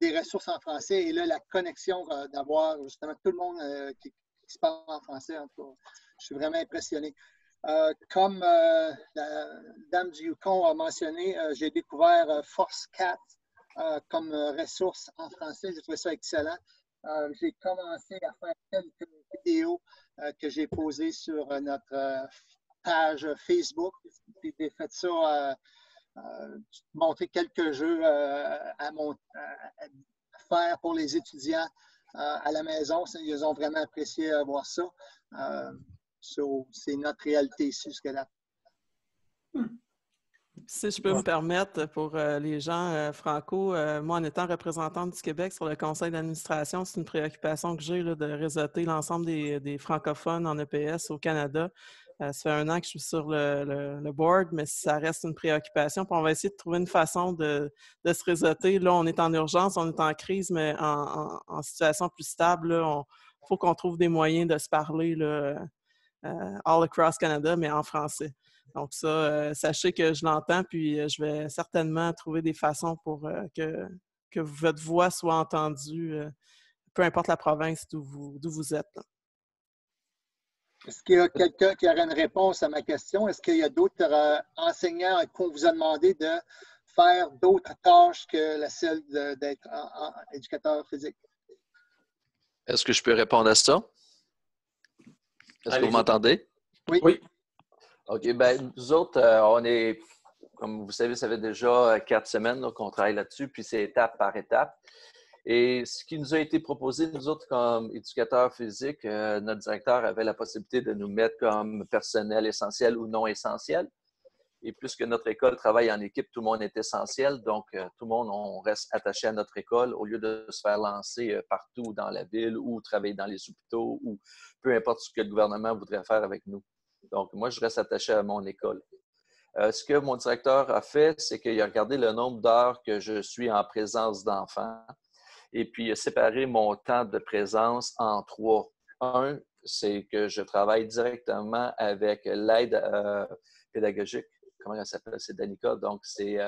des ressources en français. Et là, la connexion d'avoir justement tout le monde qui se parle en français, en tout cas, je suis vraiment impressionné. Comme la dame du Yukon a mentionné, j'ai découvert Force 4 comme ressource en français. J'ai trouvé ça excellent. J'ai commencé à faire quelques vidéos que j'ai posées sur notre page Facebook. J'ai fait ça, montrer quelques jeux à faire pour les étudiants à la maison. Ils ont vraiment apprécié voir ça. C'est notre réalité ici jusque-là. Si je peux me permettre, pour les gens franco, moi, en étant représentante du Québec sur le conseil d'administration, c'est une préoccupation que j'ai de réseauter l'ensemble des francophones en EPS au Canada. Ça fait 1 an que je suis sur le board, mais ça reste une préoccupation. Puis on va essayer de trouver une façon de se réseauter. Là, on est en urgence, on est en crise, mais en situation plus stable, il faut qu'on trouve des moyens de se parler là, all across Canada, mais en français. Donc ça, sachez que je l'entends, puis je vais certainement trouver des façons pour que votre voix soit entendue, peu importe la province d'où vous êtes. Là. Est-ce qu'il y a quelqu'un qui aurait une réponse à ma question? Est-ce qu'il y a d'autres enseignants qu'on vous a demandé de faire d'autres tâches que la seule d'être éducateur physique? Est-ce que je peux répondre à ça? Est-ce que vous m'entendez? Oui. OK. Nous autres, on est, comme vous savez, ça fait déjà 4 semaines qu'on travaille là-dessus, puis c'est étape par étape. Et ce qui nous a été proposé, nous autres, comme éducateurs physiques, notre directeur avait la possibilité de nous mettre comme personnel essentiel ou non essentiel. Et puisque notre école travaille en équipe, tout le monde est essentiel. Donc, tout le monde, on reste attaché à notre école au lieu de se faire lancer partout dans la ville ou travailler dans les hôpitaux ou peu importe ce que le gouvernement voudrait faire avec nous. Donc, moi, je reste attaché à mon école. Ce que mon directeur a fait, c'est qu'il a regardé le nombre d'heures que je suis en présence d'enfants et puis il a séparé mon temps de présence en 3. Un, c'est que je travaille directement avec l'aide pédagogique. Comment elle s'appelle? C'est Danica. Donc, c'est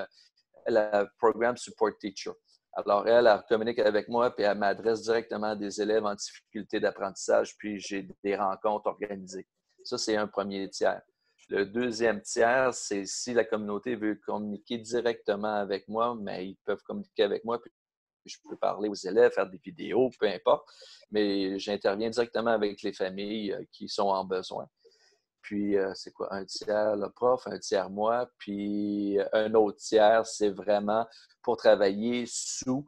la Program Support Teacher. Alors, elle communique avec moi puis elle m'adresse directement à des élèves en difficulté d'apprentissage puis j'ai des rencontres organisées. Ça, c'est un premier tiers. Le deuxième tiers, c'est si la communauté veut communiquer directement avec moi, mais ils peuvent communiquer avec moi, puis je peux parler aux élèves, faire des vidéos, peu importe, mais j'interviens directement avec les familles qui sont en besoin. Puis, c'est quoi? Un tiers le prof, un tiers moi, puis un autre tiers, c'est vraiment pour travailler sous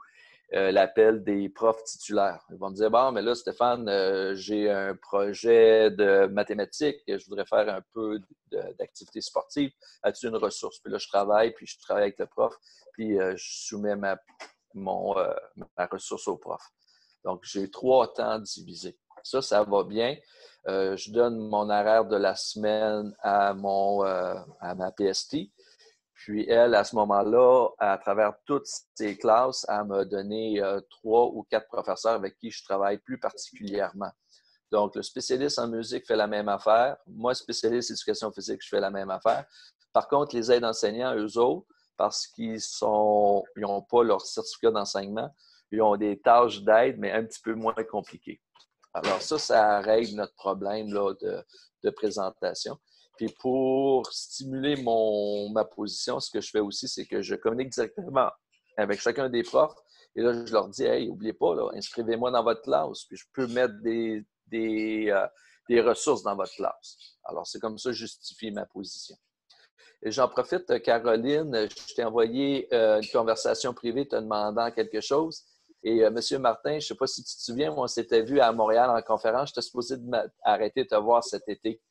l'appel des profs titulaires. Ils vont me dire, bon, mais là, Stéphane, j'ai un projet de mathématiques, je voudrais faire un peu d'activité sportive. As-tu une ressource? Puis là, je travaille avec le prof, puis je soumets ma ressource au prof. Donc, j'ai 3 temps divisés. Ça va bien. Je donne mon horaire de la semaine à ma PST. Puis elle, à ce moment-là, à travers toutes ses classes, elle m'a donné 3 ou 4 professeurs avec qui je travaille plus particulièrement. Donc, le spécialiste en musique fait la même affaire. Moi, spécialiste éducation physique, je fais la même affaire. Par contre, les aides enseignants, eux autres, parce qu'ils n'ont pas leur certificat d'enseignement, ils ont des tâches d'aide, mais un petit peu moins compliquées. Alors ça règle notre problème là, de présentation. Puis pour stimuler ma position, ce que je fais aussi, c'est que je communique directement avec chacun des profs. Et là, je leur dis, hey, n'oubliez pas, là, inscrivez-moi dans votre classe, puis je peux mettre des ressources dans votre classe. Alors, c'est comme ça que je justifie ma position. Et j'en profite, Caroline, je t'ai envoyé une conversation privée te demandant quelque chose. Et M. Martin, je ne sais pas si tu te souviens, on s'était vu à Montréal en conférence. J'étais supposé arrêter de te voir cet été.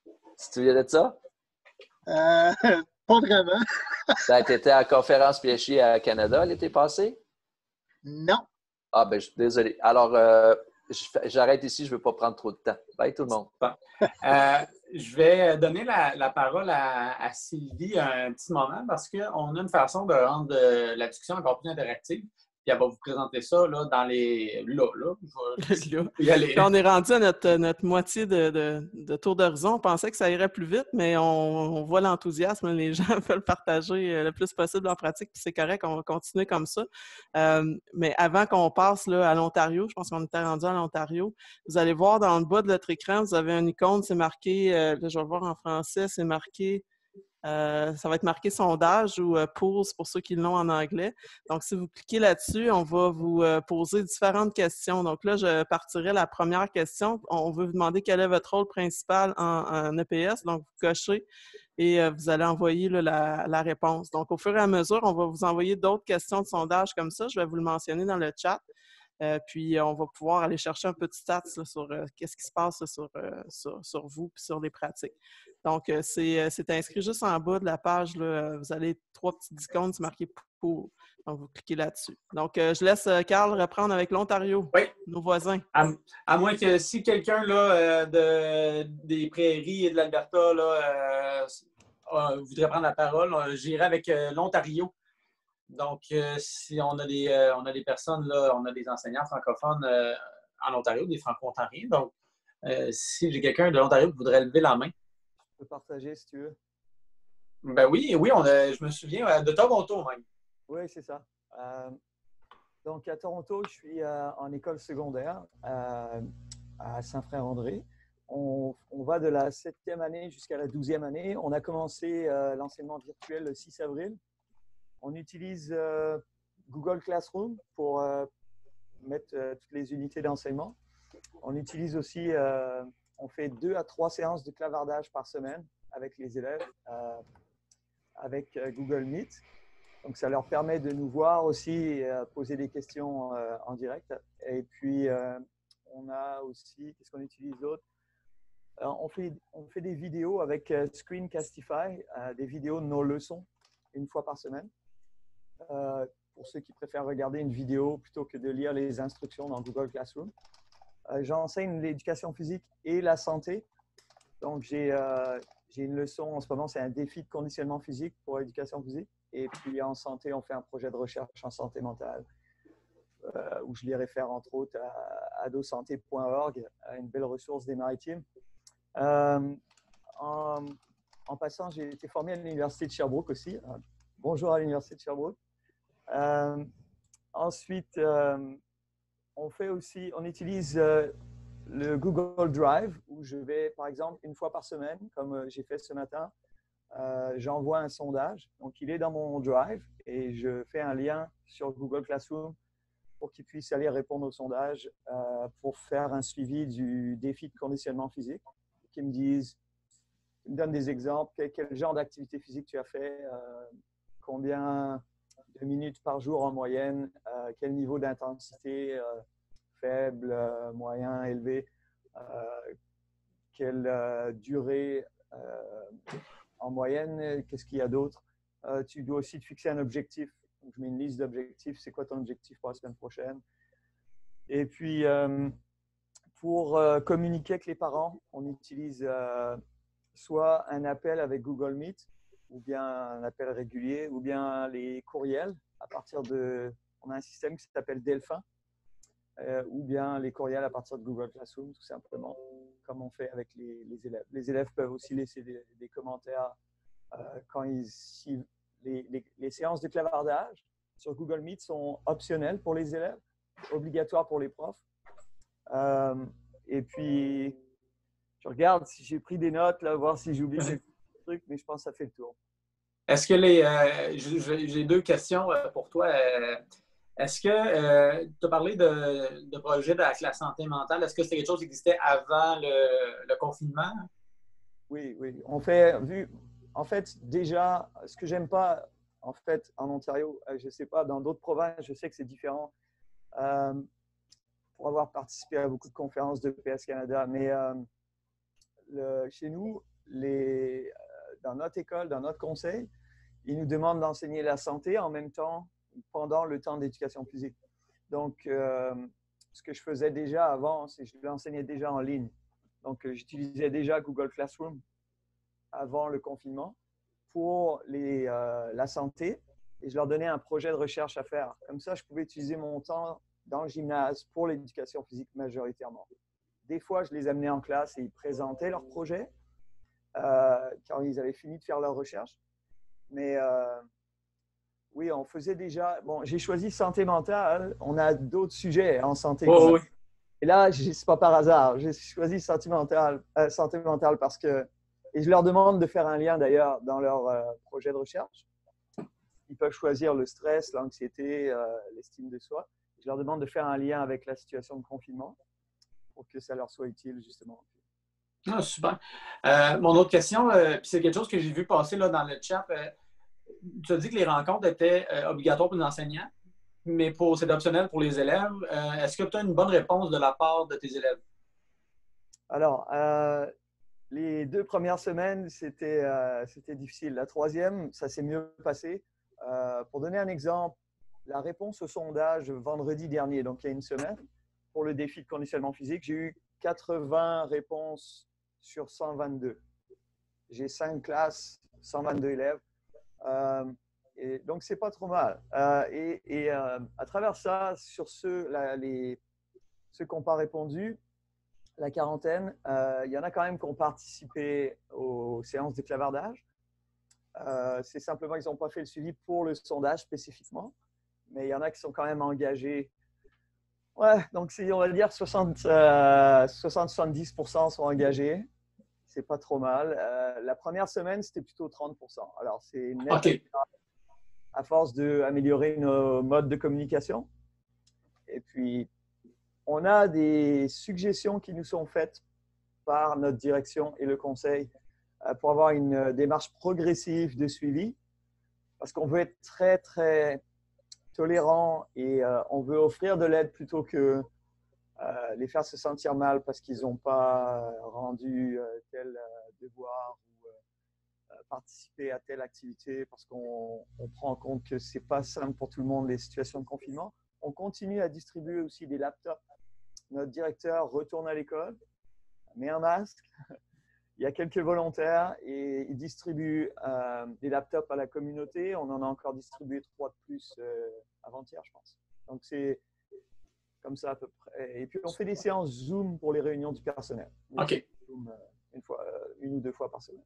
Tu te souviens de ça? Pas vraiment. Ben, tu étais à la conférence PHI à Canada l'été passé? Non. Ah, ben, je suis désolé. Alors, j'arrête ici, je ne veux pas prendre trop de temps. Bye tout le monde. Bon. Je vais donner la parole à Sylvie un petit moment parce qu'on a une façon de rendre la discussion encore plus interactive. Puis elle va vous présenter ça là, dans les... Là. Y aller. Puis on est rendu à notre moitié de tour d'horizon. On pensait que ça irait plus vite, mais on voit l'enthousiasme. Les gens veulent partager le plus possible en pratique, puis c'est correct, on va continuer comme ça. Mais avant qu'on passe là, à l'Ontario, je pense qu'on était rendu à l'Ontario, vous allez voir dans le bas de votre écran, vous avez une icône, c'est marqué, là, je vais le voir en français, c'est marqué... ça va être marqué sondage ou pause pour ceux qui l'ont en anglais. Donc, si vous cliquez là-dessus, on va vous poser différentes questions. Donc là, je partirai la première question. On veut vous demander quel est votre rôle principal en EPS. Donc, vous cochez et vous allez envoyer là, la réponse. Donc, au fur et à mesure, on va vous envoyer d'autres questions de sondage comme ça. Je vais vous le mentionner dans le chat. Puis, on va pouvoir aller chercher un peu de stats là, sur qu'est-ce qui se passe là, sur vous et sur les pratiques. Donc, c'est inscrit juste en bas de la page. Là, vous avez 3 petites icônes, c'est marqué « Pour ». Donc, vous cliquez là-dessus. Donc, je laisse Carl reprendre avec l'Ontario, oui. Nos voisins. À moins que si quelqu'un là, des Prairies et de l'Alberta voudrait prendre la parole, j'irai avec l'Ontario. Donc, si on a des personnes, là, on a des enseignants francophones en Ontario, des franco-ontariens. Donc, si j'ai quelqu'un de l'Ontario qui voudrait lever la main. Je peux partager si tu veux. Ben oui, je me souviens de Toronto même. Oui, c'est ça. Donc, à Toronto, je suis en école secondaire à Saint-Frère-André. On va de la 7e année jusqu'à la 12e année. On a commencé l'enseignement virtuel le 6 avril. On utilise Google Classroom pour mettre toutes les unités d'enseignement. On utilise aussi, on fait 2 à 3 séances de clavardage par semaine avec les élèves, avec Google Meet. Donc, ça leur permet de nous voir aussi et poser des questions en direct. Et puis, on a aussi, qu'est-ce qu'on utilise d'autre? On fait des vidéos avec Screencastify, des vidéos de nos leçons une fois par semaine. Pour ceux qui préfèrent regarder une vidéo plutôt que de lire les instructions dans Google Classroom. J'enseigne l'éducation physique et la santé. Donc, j'ai j'ai une leçon en ce moment, c'est un défi de conditionnement physique pour l'éducation physique. Et puis en santé, on fait un projet de recherche en santé mentale où je les réfère entre autres à adosanté.org, une belle ressource des maritimes. En passant, j'ai été formé à l'Université de Sherbrooke aussi. Bonjour à l'Université de Sherbrooke. Ensuite, on utilise le Google Drive où je vais, par exemple, une fois par semaine, comme j'ai fait ce matin, j'envoie un sondage. Donc, il est dans mon Drive et je fais un lien sur Google Classroom pour qu'ils puissent aller répondre au sondage pour faire un suivi du défi de conditionnement physique, qui me donnent des exemples, quel genre d'activité physique tu as fait, combien de minutes par jour en moyenne, quel niveau d'intensité, faible, moyen, élevé, quelle durée en moyenne, qu'est-ce qu'il y a d'autre. Tu dois aussi te fixer un objectif. Donc, je mets une liste d'objectifs. C'est quoi ton objectif pour la semaine prochaine? Et puis, pour communiquer avec les parents, on utilise soit un appel avec Google Meet, ou bien un appel régulier, ou bien les courriels à partir de… On a un système qui s'appelle Delphin, ou bien les courriels à partir de Google Classroom, tout simplement, comme on fait avec les élèves. Les élèves peuvent aussi laisser des commentaires quand les séances de clavardage sur Google Meet sont optionnelles pour les élèves, obligatoires pour les profs. Et puis, je regarde si j'ai pris des notes, là, voir si j'oublie des trucs, mais je pense que ça fait le tour. Est-ce que j'ai deux questions pour toi. Est-ce que tu as parlé de projets avec la santé mentale? Est-ce que c'est quelque chose qui existait avant le confinement? Oui. En fait, déjà, ce que j'aime pas, en fait, en Ontario, je ne sais pas, dans d'autres provinces, je sais que c'est différent. Pour avoir participé à beaucoup de conférences de PS Canada, mais chez nous, dans notre école, dans notre conseil, ils nous demandent d'enseigner la santé en même temps, pendant le temps d'éducation physique. Donc, ce que je faisais déjà avant, c'est que je l'enseignais déjà en ligne. Donc, j'utilisais déjà Google Classroom avant le confinement pour la santé et je leur donnais un projet de recherche à faire. Comme ça, je pouvais utiliser mon temps dans le gymnase pour l'éducation physique majoritairement. Des fois, je les amenais en classe et ils présentaient leur projet quand ils avaient fini de faire leur recherche. Mais oui, on faisait déjà… Bon, j'ai choisi santé mentale. On a d'autres sujets en santé. Oui. Et là, ce n'est pas par hasard. J'ai choisi santé mentale parce que… Et je leur demande de faire un lien d'ailleurs dans leur projet de recherche. Ils peuvent choisir le stress, l'anxiété, l'estime de soi. Je leur demande de faire un lien avec la situation de confinement pour que ça leur soit utile, justement. Ah, super. Mon autre question, puis c'est quelque chose que j'ai vu passer là, dans le chat. Tu as dit que les rencontres étaient obligatoires pour les enseignants, mais c'est optionnel pour les élèves. Est-ce que tu as une bonne réponse de la part de tes élèves? Alors, les 2 premières semaines, c'était difficile. La troisième, ça s'est mieux passé. Pour donner un exemple, la réponse au sondage vendredi dernier, donc il y a une semaine, pour le défi de conditionnement physique, j'ai eu 80 réponses sur 122. J'ai 5 classes, 122 élèves. Et donc, ce n'est pas trop mal. À travers ça, sur ceux qui n'ont pas répondu, la quarantaine, il y en a quand même qui ont participé aux séances de clavardage. C'est simplement qu'ils n'ont pas fait le suivi pour le sondage spécifiquement, mais il y en a qui sont quand même engagés. Ouais, donc on va dire 60-70% sont engagés. C'est pas trop mal. La première semaine, c'était plutôt 30%. Alors, c'est net à force d'améliorer nos modes de communication. Et puis, on a des suggestions qui nous sont faites par notre direction et le conseil pour avoir une démarche progressive de suivi parce qu'on veut être très, très tolérant et on veut offrir de l'aide plutôt que les faire se sentir mal parce qu'ils n'ont pas rendu tel devoir ou participé à telle activité parce qu'on prend en compte que ce n'est pas simple pour tout le monde les situations de confinement. On continue à distribuer aussi des laptops. Notre directeur retourne à l'école, met un masque, il y a quelques volontaires et ils distribuent des laptops à la communauté. On en a encore distribué 3 de plus avant-hier, je pense. Donc, c'est comme ça à peu près. Et puis, on fait des séances Zoom pour les réunions du personnel. OK. Zoom, une ou deux fois par semaine.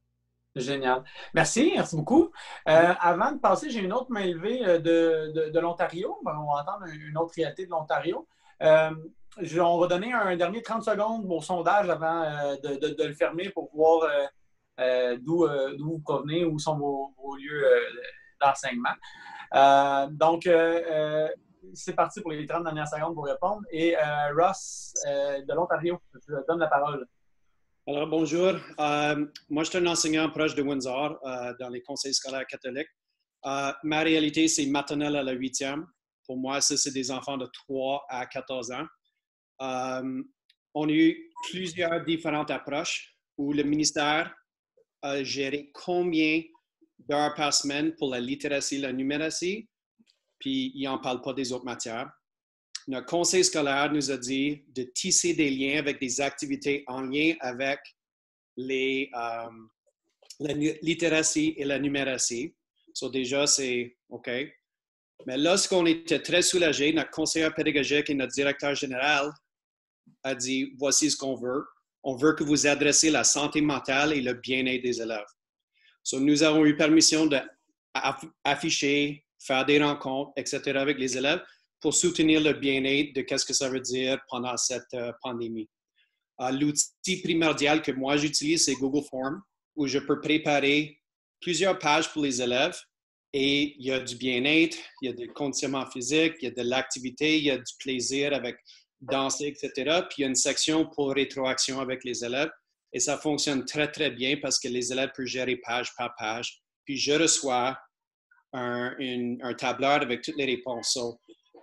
Génial. Merci beaucoup. Avant de passer, j'ai une autre main levée de l'Ontario. On va entendre une autre réalité de l'Ontario. On va donner un dernier 30 secondes au sondage avant de le fermer pour voir d'où vous provenez, où sont vos lieux d'enseignement. Donc, c'est parti pour les 30 dernières secondes pour répondre. Et Ross de l'Ontario, je te donne la parole. Alors, bonjour. Moi, je suis un enseignant proche de Windsor dans les conseils scolaires catholiques. Ma réalité, c'est maternelle à la 8e. Pour moi, ça, c'est des enfants de 3 à 14 ans. On a eu plusieurs différentes approches où le ministère a géré combien d'heures par semaine pour la littératie, la numératie, puis il n'en parle pas des autres matières. Notre conseil scolaire nous a dit de tisser des liens avec des activités en lien avec la littératie et la numératie. So déjà, c'est OK. Mais lorsqu'on était très soulagés, notre conseillère pédagogique et notre directeur général a dit, voici ce qu'on veut. On veut que vous adressiez la santé mentale et le bien-être des élèves. So, nous avons eu permission d'afficher, faire des rencontres, etc. avec les élèves pour soutenir le bien-être de qu'est-ce que ça veut dire pendant cette pandémie. L'outil primordial que moi j'utilise, c'est Google Form, où je peux préparer plusieurs pages pour les élèves et il y a du bien-être, il y a du conditionnement physique, il y a de l'activité, il y a du plaisir avec danser, etc. Puis il y a une section pour rétroaction avec les élèves et ça fonctionne très, très bien parce que les élèves peuvent gérer page par page. Puis je reçois un tableur avec toutes les réponses. So,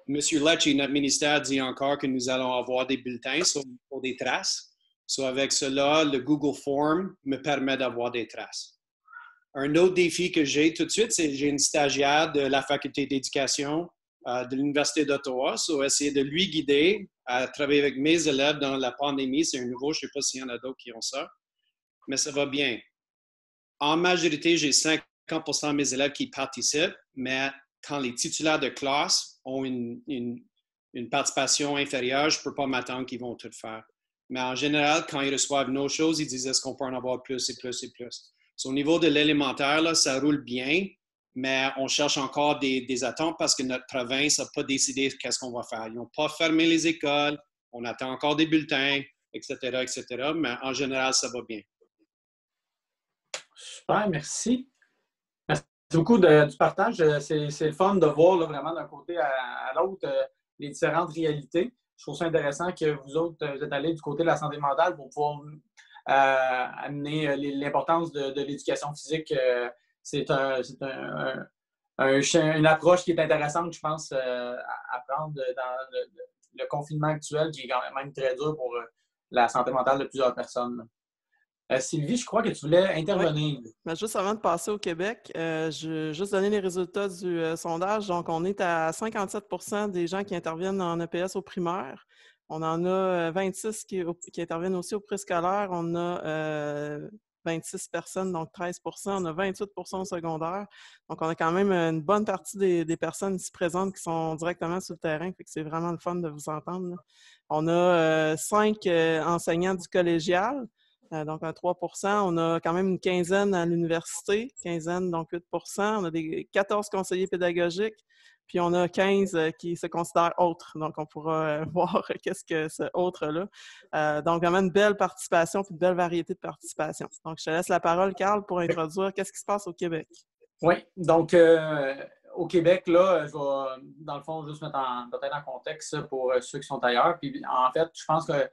M. Lecce, notre ministère, dit encore que nous allons avoir des bulletins pour des traces. So, avec cela, le Google Form me permet d'avoir des traces. Un autre défi que j'ai tout de suite, c'est que j'ai une stagiaire de la faculté d'éducation de l'Université d'Ottawa. So, essayer de lui guider à travailler avec mes élèves dans la pandémie. C'est un nouveau, je ne sais pas s'il y en a d'autres qui ont ça, mais ça va bien. En majorité, j'ai 50% de mes élèves qui participent, mais quand les titulaires de classe ont une participation inférieure, je ne peux pas m'attendre qu'ils vont tout faire. Mais en général, quand ils reçoivent nos choses, ils disent est-ce qu'on peut en avoir plus et plus et plus. So, au niveau de l'élémentaire, là, ça roule bien, mais on cherche encore des attentes parce que notre province n'a pas décidé qu'est-ce qu'on va faire. Ils n'ont pas fermé les écoles, on attend encore des bulletins, etc., etc. Mais en général, ça va bien. Super, merci. Merci beaucoup du partage. C'est le fun de voir là, vraiment d'un côté à l'autre les différentes réalités. Je trouve ça intéressant que vous autres, vous êtes allés du côté de la santé mentale pour pouvoir amener l'importance de l'éducation physique. C'est une approche qui est intéressante, je pense, à prendre dans le confinement actuel qui est quand même très dur pour la santé mentale de plusieurs personnes. Sylvie, je crois que tu voulais intervenir. Oui. Ben, juste avant de passer au Québec, je vais juste donner les résultats du sondage. Donc, on est à 57% des gens qui interviennent en EPS au primaire. On en a 26 qui interviennent aussi au préscolaire. On a 26 personnes, donc 13%. On a 28% au secondaire. Donc, on a quand même une bonne partie des personnes ici présentes qui sont directement sur le terrain. Fait que c'est vraiment le fun de vous entendre, là. On a 5 enseignants du collégial. Donc, un 3%. On a quand même une quinzaine à l'université, donc 8%. On a 14 conseillers pédagogiques, puis on a 15 qui se considèrent autres. Donc, on pourra voir qu'est-ce que ce autre-là. Donc, vraiment une belle participation, puis une belle variété de participation. Donc, je te laisse la parole, Carl, pour introduire qu'est-ce qui se passe au Québec. Oui, donc au Québec, là, je vais, dans le fond, juste mettre peut-être en contexte pour ceux qui sont ailleurs. Puis, en fait, je pense que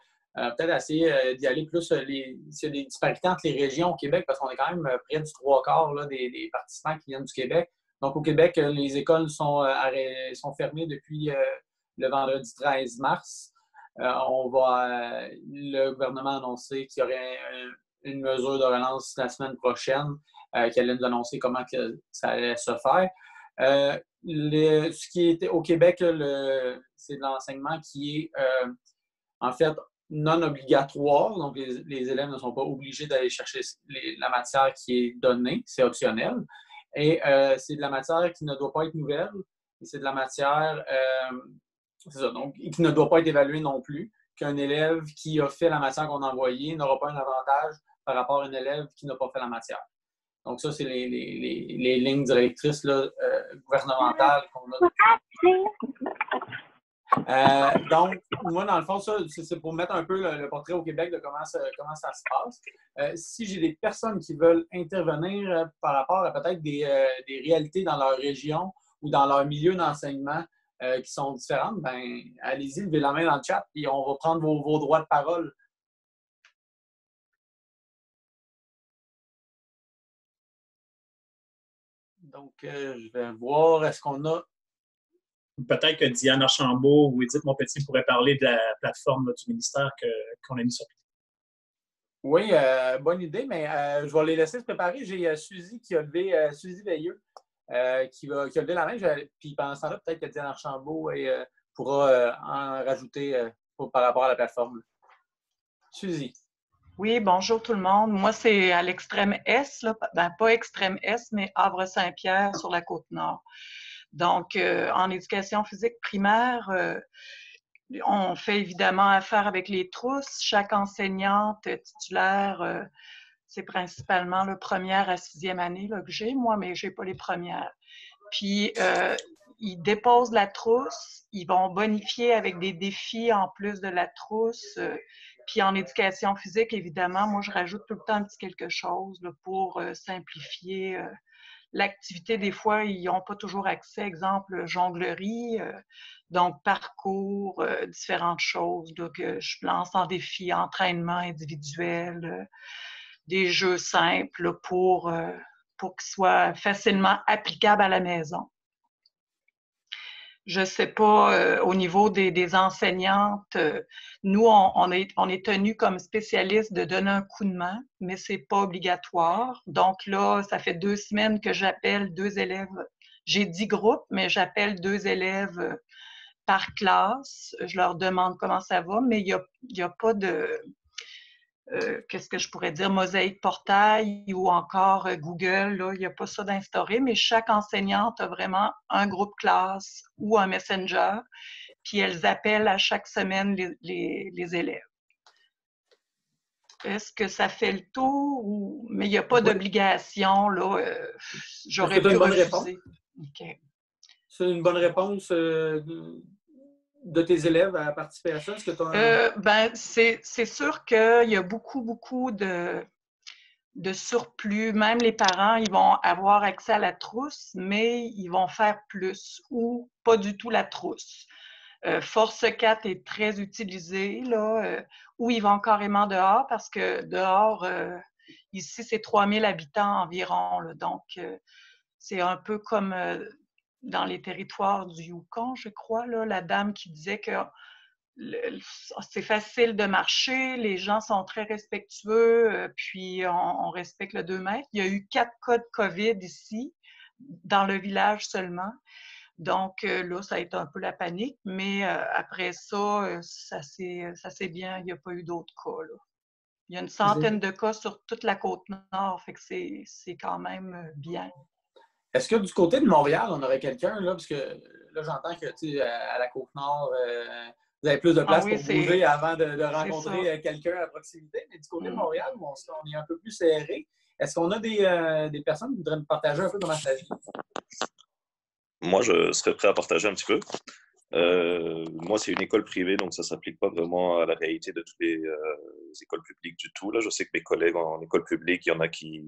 peut-être essayer d'y aller plus s'il y a des disparités entre les régions au Québec, parce qu'on est quand même près du 3/4 là, des participants qui viennent du Québec. Donc, au Québec, les écoles sont fermées depuis le vendredi 13 mars. Le gouvernement a annoncé qu'il y aurait une mesure de relance la semaine prochaine qui allait nous annoncer comment que ça allait se faire. Ce qui était au Québec, c'est de l'enseignement qui est en fait non obligatoire, donc les élèves ne sont pas obligés d'aller chercher la matière qui est donnée, c'est optionnel. Et c'est de la matière qui ne doit pas être nouvelle, et c'est de la matière c'est ça, donc, qui ne doit pas être évaluée non plus, qu'un élève qui a fait la matière qu'on a envoyée n'aura pas un avantage par rapport à un élève qui n'a pas fait la matière. Donc, ça, c'est les lignes directrices là, gouvernementales qu'on a. Donc, moi, dans le fond, ça, c'est pour mettre un peu le portrait au Québec de comment ça se passe. Si j'ai des personnes qui veulent intervenir par rapport à peut-être des réalités dans leur région ou dans leur milieu d'enseignement qui sont différentes, ben allez-y, levez la main dans le chat et on va prendre vos droits de parole. Donc, je vais voir, est-ce qu'on a... Peut-être que Diane Archambault ou Edith Montpetit pourraient parler de la plateforme là, du ministère qu'on a mis sur pied. Oui, bonne idée, mais je vais les laisser se préparer. J'ai Suzy qui a levé, Suzy Veilleux, qui a levé la main. Puis pendant ce temps-là, peut-être que Diane Archambault pourra en rajouter par rapport à la plateforme. Suzy. Oui, bonjour tout le monde. Moi, c'est à l'extrême est, là. Ben, pas extrême est, mais Havre-Saint-Pierre sur la Côte-Nord. Donc, en éducation physique primaire, on fait évidemment affaire avec les trousses. Chaque enseignante titulaire, c'est principalement le première à sixième année là, que j'ai, moi, mais je n'ai pas les premières. Puis, ils déposent la trousse, ils vont bonifier avec des défis en plus de la trousse. Puis en éducation physique, évidemment, moi, je rajoute tout le temps un petit quelque chose là, pour simplifier l'activité. Des fois, ils n'ont pas toujours accès, exemple, jonglerie, donc parcours, différentes choses là, que je lance en défi, entraînement individuel, des jeux simples là, pour qu'ils soient facilement applicables à la maison. Je ne sais pas, au niveau des enseignantes, nous, on est tenus comme spécialistes de donner un coup de main, mais ce n'est pas obligatoire. Donc là, ça fait 2 semaines que j'appelle 2 élèves. J'ai 10 groupes, mais j'appelle 2 élèves par classe. Je leur demande comment ça va, mais il y a pas de... qu'est-ce que je pourrais dire, Mosaïque Portail ou encore Google, là, il n'y a pas ça d'instauré, mais chaque enseignante a vraiment un groupe classe ou un messenger, puis elles appellent à chaque semaine les élèves. Est-ce que ça fait le tour? Mais il n'y a pas d'obligation, là. J'aurais pu refuser. Okay. C'est une bonne réponse de tes élèves à participer à ça? Est-ce que ben, c'est sûr qu'il y a beaucoup de surplus. Même les parents, ils vont avoir accès à la trousse, mais ils vont faire plus ou pas du tout la trousse. Force 4 est très utilisé, là, où ils vont carrément dehors parce que dehors, ici, c'est 3000 habitants environ. Là, donc, c'est un peu comme dans les territoires du Yukon, je crois, là, la dame qui disait que c'est facile de marcher, les gens sont très respectueux, puis on respecte le 2 mètres. Il y a eu 4 cas de COVID ici, dans le village seulement. Donc là, ça a été un peu la panique, mais après ça, ça s'est bien, il n'y a pas eu d'autres cas. Là. Il y a une centaine de cas sur toute la Côte-Nord, fait que c'est quand même bien. Est-ce que du côté de Montréal, on aurait quelqu'un, là, parce que là, j'entends que, tu sais, à la Côte-Nord, vous avez plus de place pour bouger avant de rencontrer quelqu'un à proximité, mais du côté de Montréal, où on est un peu plus serré, est-ce qu'on a des personnes qui voudraient me partager un peu comment ça vit? Moi, je serais prêt à partager un petit peu. Moi, c'est une école privée, donc ça ne s'applique pas vraiment à la réalité de toutes les écoles publiques du tout. Là, je sais que mes collègues en école publique, il y en a qui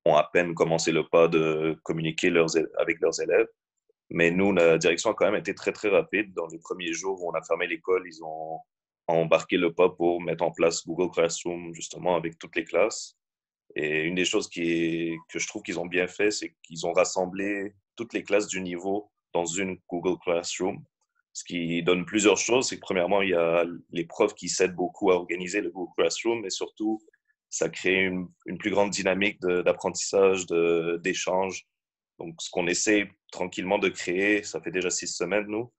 ont à peine commencé le pas de communiquer avec leurs élèves. Mais nous, la direction a quand même été très, très rapide. Dans les premiers jours où on a fermé l'école, ils ont embarqué le pas pour mettre en place Google Classroom, justement, avec toutes les classes. Et une des choses que je trouve qu'ils ont bien fait, c'est qu'ils ont rassemblé toutes les classes du niveau dans une Google Classroom. Ce qui donne plusieurs choses. C'est que premièrement, il y a les profs qui s'aident beaucoup à organiser le Google Classroom, mais surtout, ça crée une plus grande dynamique d'apprentissage, d'échange. Donc, ce qu'on essaie tranquillement de créer, ça fait déjà 6 semaines, nous,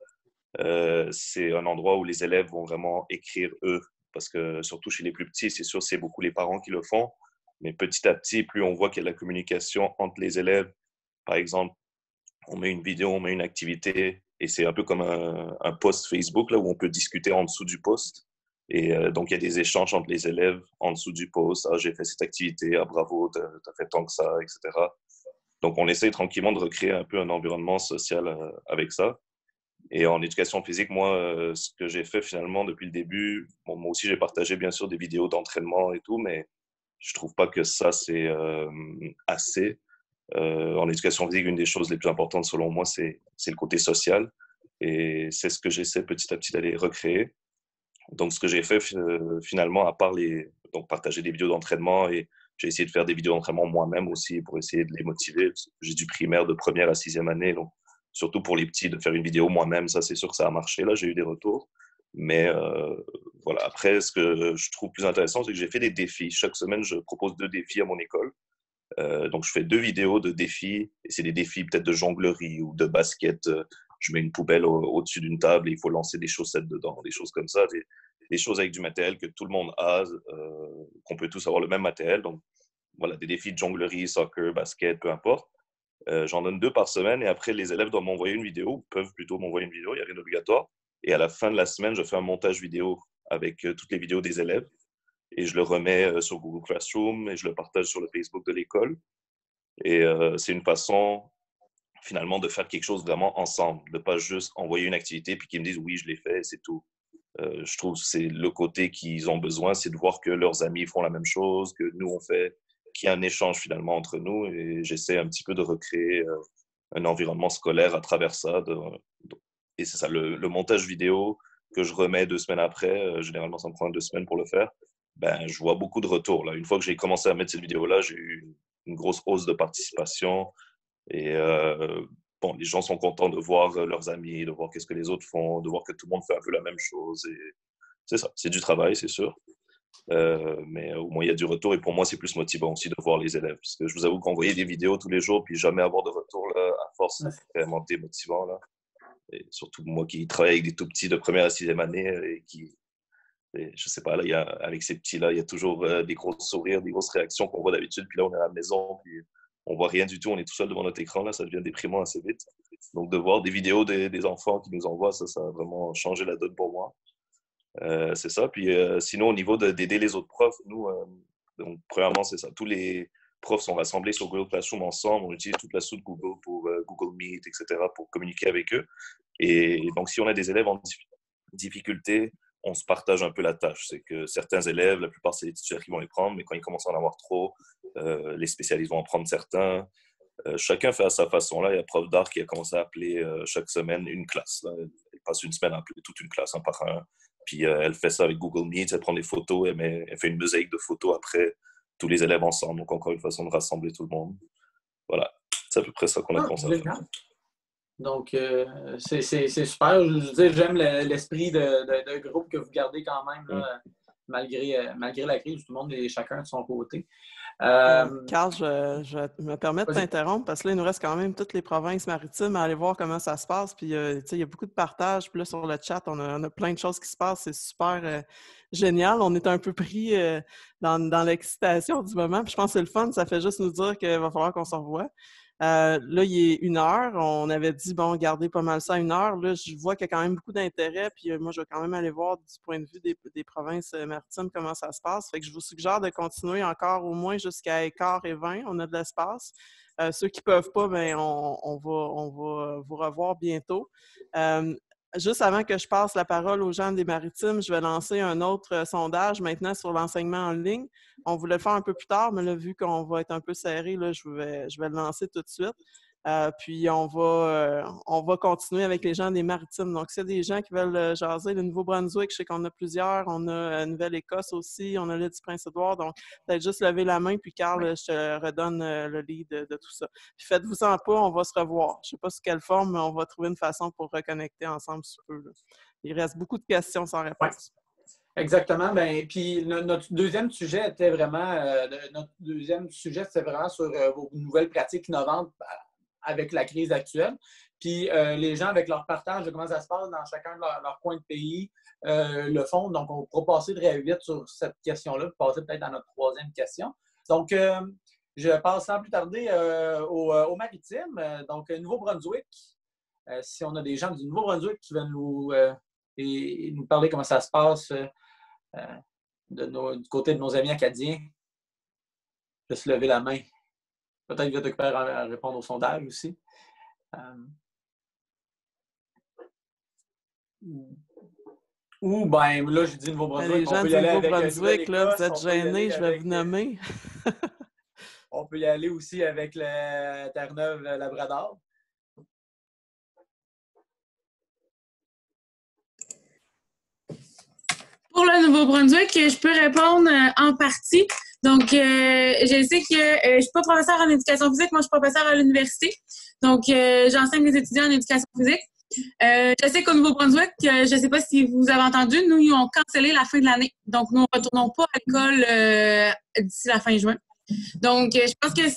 c'est un endroit où les élèves vont vraiment écrire, eux, parce que surtout chez les plus petits, c'est sûr, c'est beaucoup les parents qui le font. Mais petit à petit, plus on voit qu'il y a de la communication entre les élèves, par exemple, on met une vidéo, on met une activité, et c'est un peu comme un post Facebook là, où on peut discuter en dessous du post. Et donc, il y a des échanges entre les élèves en dessous du post. Ah, j'ai fait cette activité, ah, bravo, t'as fait tant que ça, etc. Donc, on essaye tranquillement de recréer un peu un environnement social avec ça. Et en éducation physique, moi, ce que j'ai fait finalement depuis le début, bon, moi aussi, j'ai partagé bien sûr des vidéos d'entraînement et tout, mais je trouve pas que ça, c'est assez. En éducation physique, une des choses les plus importantes selon moi, c'est le côté social. Et c'est ce que j'essaie petit à petit d'aller recréer. Donc, ce que j'ai fait finalement, à part donc, partager des vidéos d'entraînement, et j'ai essayé de faire des vidéos d'entraînement moi-même aussi pour essayer de les motiver. J'ai du primaire de première à 6e année, donc surtout pour les petits, de faire une vidéo moi-même, ça c'est sûr que ça a marché. Là, j'ai eu des retours. Mais voilà, après, ce que je trouve plus intéressant, c'est que j'ai fait des défis. Chaque semaine, je propose 2 défis à mon école. Donc, je fais 2 vidéos de défis, et c'est des défis peut-être de jonglerie ou de basket. Je mets une poubelle au-dessus d'une table et il faut lancer des chaussettes dedans, des choses comme ça, des choses avec du matériel que tout le monde a, qu'on peut tous avoir le même matériel. Donc, voilà, des défis de jonglerie, soccer, basket, peu importe. J'en donne 2 par semaine et après, les élèves doivent m'envoyer une vidéo, peuvent plutôt m'envoyer une vidéo, il n'y a rien d'obligatoire. Et à la fin de la semaine, je fais un montage vidéo avec toutes les vidéos des élèves et je le remets sur Google Classroom et je le partage sur le Facebook de l'école. Et c'est une façon finalement de faire quelque chose vraiment ensemble, de ne pas juste envoyer une activité puis qu'ils me disent oui, je l'ai fait, c'est tout. Je trouve que c'est le côté qu'ils ont besoin, c'est de voir que leurs amis font la même chose, que nous on fait, qu'il y a un échange finalement entre nous, et j'essaie un petit peu de recréer un environnement scolaire à travers ça. Et c'est ça, le montage vidéo que je remets 2 semaines après, généralement ça me prend 2 semaines pour le faire, ben, je vois beaucoup de retours. Là. Une fois que j'ai commencé à mettre cette vidéo-là, j'ai eu une grosse hausse de participation. Et bon, les gens sont contents de voir leurs amis, de voir qu'est-ce que les autres font, de voir que tout le monde fait un peu la même chose. Et c'est ça, c'est du travail, c'est sûr. Mais au moins, il y a du retour. Et pour moi, c'est plus motivant aussi de voir les élèves. Parce que je vous avoue qu'envoyer des vidéos tous les jours puis jamais avoir de retour, là, à force, c'est vraiment démotivant. Là. Et surtout moi qui travaille avec des tout petits de première à 6e année et qui... Et je sais pas, là, avec ces petits-là, il y a toujours des gros sourires, des grosses réactions qu'on voit d'habitude. Puis là, on est à la maison, puis on voit rien du tout, on est tout seul devant notre écran, là, ça devient déprimant assez vite. Donc, de voir des vidéos des enfants qui nous envoient, ça a vraiment changé la donne pour moi. C'est ça. Puis sinon, au niveau d'aider les autres profs, nous, donc, premièrement, c'est ça. Tous les profs sont rassemblés sur Google Classroom ensemble. On utilise toute la suite Google pour Google Meet, etc., pour communiquer avec eux. Et donc, si on a des élèves en difficulté, on se partage un peu la tâche. C'est que certains élèves, la plupart, c'est les titulaires qui vont les prendre, mais quand ils commencent à en avoir trop, les spécialistes vont en prendre certains. Chacun fait à sa façon. Là, il y a prof d'art qui a commencé à appeler chaque semaine une classe. Là. Elle passe une semaine à appeler toute une classe, un par un. Puis elle fait ça avec Google Meet, elle prend des photos, elle fait une mosaïque de photos après, tous les élèves ensemble. Donc, encore une façon de rassembler tout le monde. Voilà, c'est à peu près ça qu'on a commencé à faire. Donc, c'est super. Je veux dire, j'aime l'esprit de groupe que vous gardez quand même, là, malgré la crise. Tout le monde est chacun de son côté. Carl, je me permets de t'interrompre parce que là, il nous reste quand même toutes les provinces maritimes à aller voir comment ça se passe. Puis, il y a beaucoup de partage. Puis là, sur le chat, on a plein de choses qui se passent. C'est super génial. On est un peu pris dans l'excitation du moment. Puis je pense que c'est le fun. Ça fait juste nous dire qu'il va falloir qu'on se revoie. Là, il est 1h. On avait dit, bon, gardez pas mal ça à 1h. Là, je vois qu'il y a quand même beaucoup d'intérêt. Puis moi, je vais quand même aller voir du point de vue des provinces maritimes comment ça se passe. Fait que je vous suggère de continuer encore au moins jusqu'à 15h20. On a de l'espace. Ceux qui ne peuvent pas, bien, on va vous revoir bientôt. Juste avant que je passe la parole aux gens des Maritimes, je vais lancer un autre sondage maintenant sur l'enseignement en ligne. On voulait le faire un peu plus tard, mais là, vu qu'on va être un peu serré, là, je vais le lancer tout de suite. Puis, on va continuer avec les gens des Maritimes. Donc, s'il y a des gens qui veulent jaser le Nouveau-Brunswick, je sais qu'on a plusieurs. On a Nouvelle-Écosse aussi. On a l'île du Prince-Édouard. Donc, peut-être juste lever la main. Puis, Carl, je te redonne le lead de tout ça. Puis, faites-vous-en pas, on va se revoir. Je ne sais pas sous quelle forme, mais on va trouver une façon pour reconnecter ensemble sous peu. Là. Il reste beaucoup de questions sans réponse. Ouais. Exactement. Ben, puis notre deuxième sujet était vraiment sur vos nouvelles pratiques innovantes avec la crise actuelle. Puis les gens, avec leur partage de comment ça se passe dans chacun de leur coin de pays, le font. Donc, on pourra passer très vite sur cette question-là, puis passer peut-être à notre troisième question. Donc, je passe sans plus tarder au maritime. Donc, Nouveau-Brunswick. Si on a des gens du Nouveau-Brunswick qui veulent nous parler comment ça se passe du côté de nos amis acadiens, juste lever la main. Peut-être vous êtes occupé à répondre au sondage aussi. Ou, ben là, je dis Nouveau-Brunswick. Les gens du Nouveau-Brunswick, là, vous êtes gênés, je vais vous nommer. On peut y aller aussi avec le Terre-Neuve-Labrador. Pour le Nouveau-Brunswick, je peux répondre en partie. Donc, je sais que je ne suis pas professeure en éducation physique, moi je suis professeure à l'université. Donc, j'enseigne les étudiants en éducation physique. Je sais qu'au Nouveau-Brunswick, je ne sais pas si vous avez entendu, nous, ils ont cancellé la fin de l'année. Donc, nous ne retournons pas à l'école d'ici la fin juin. Donc, je pense que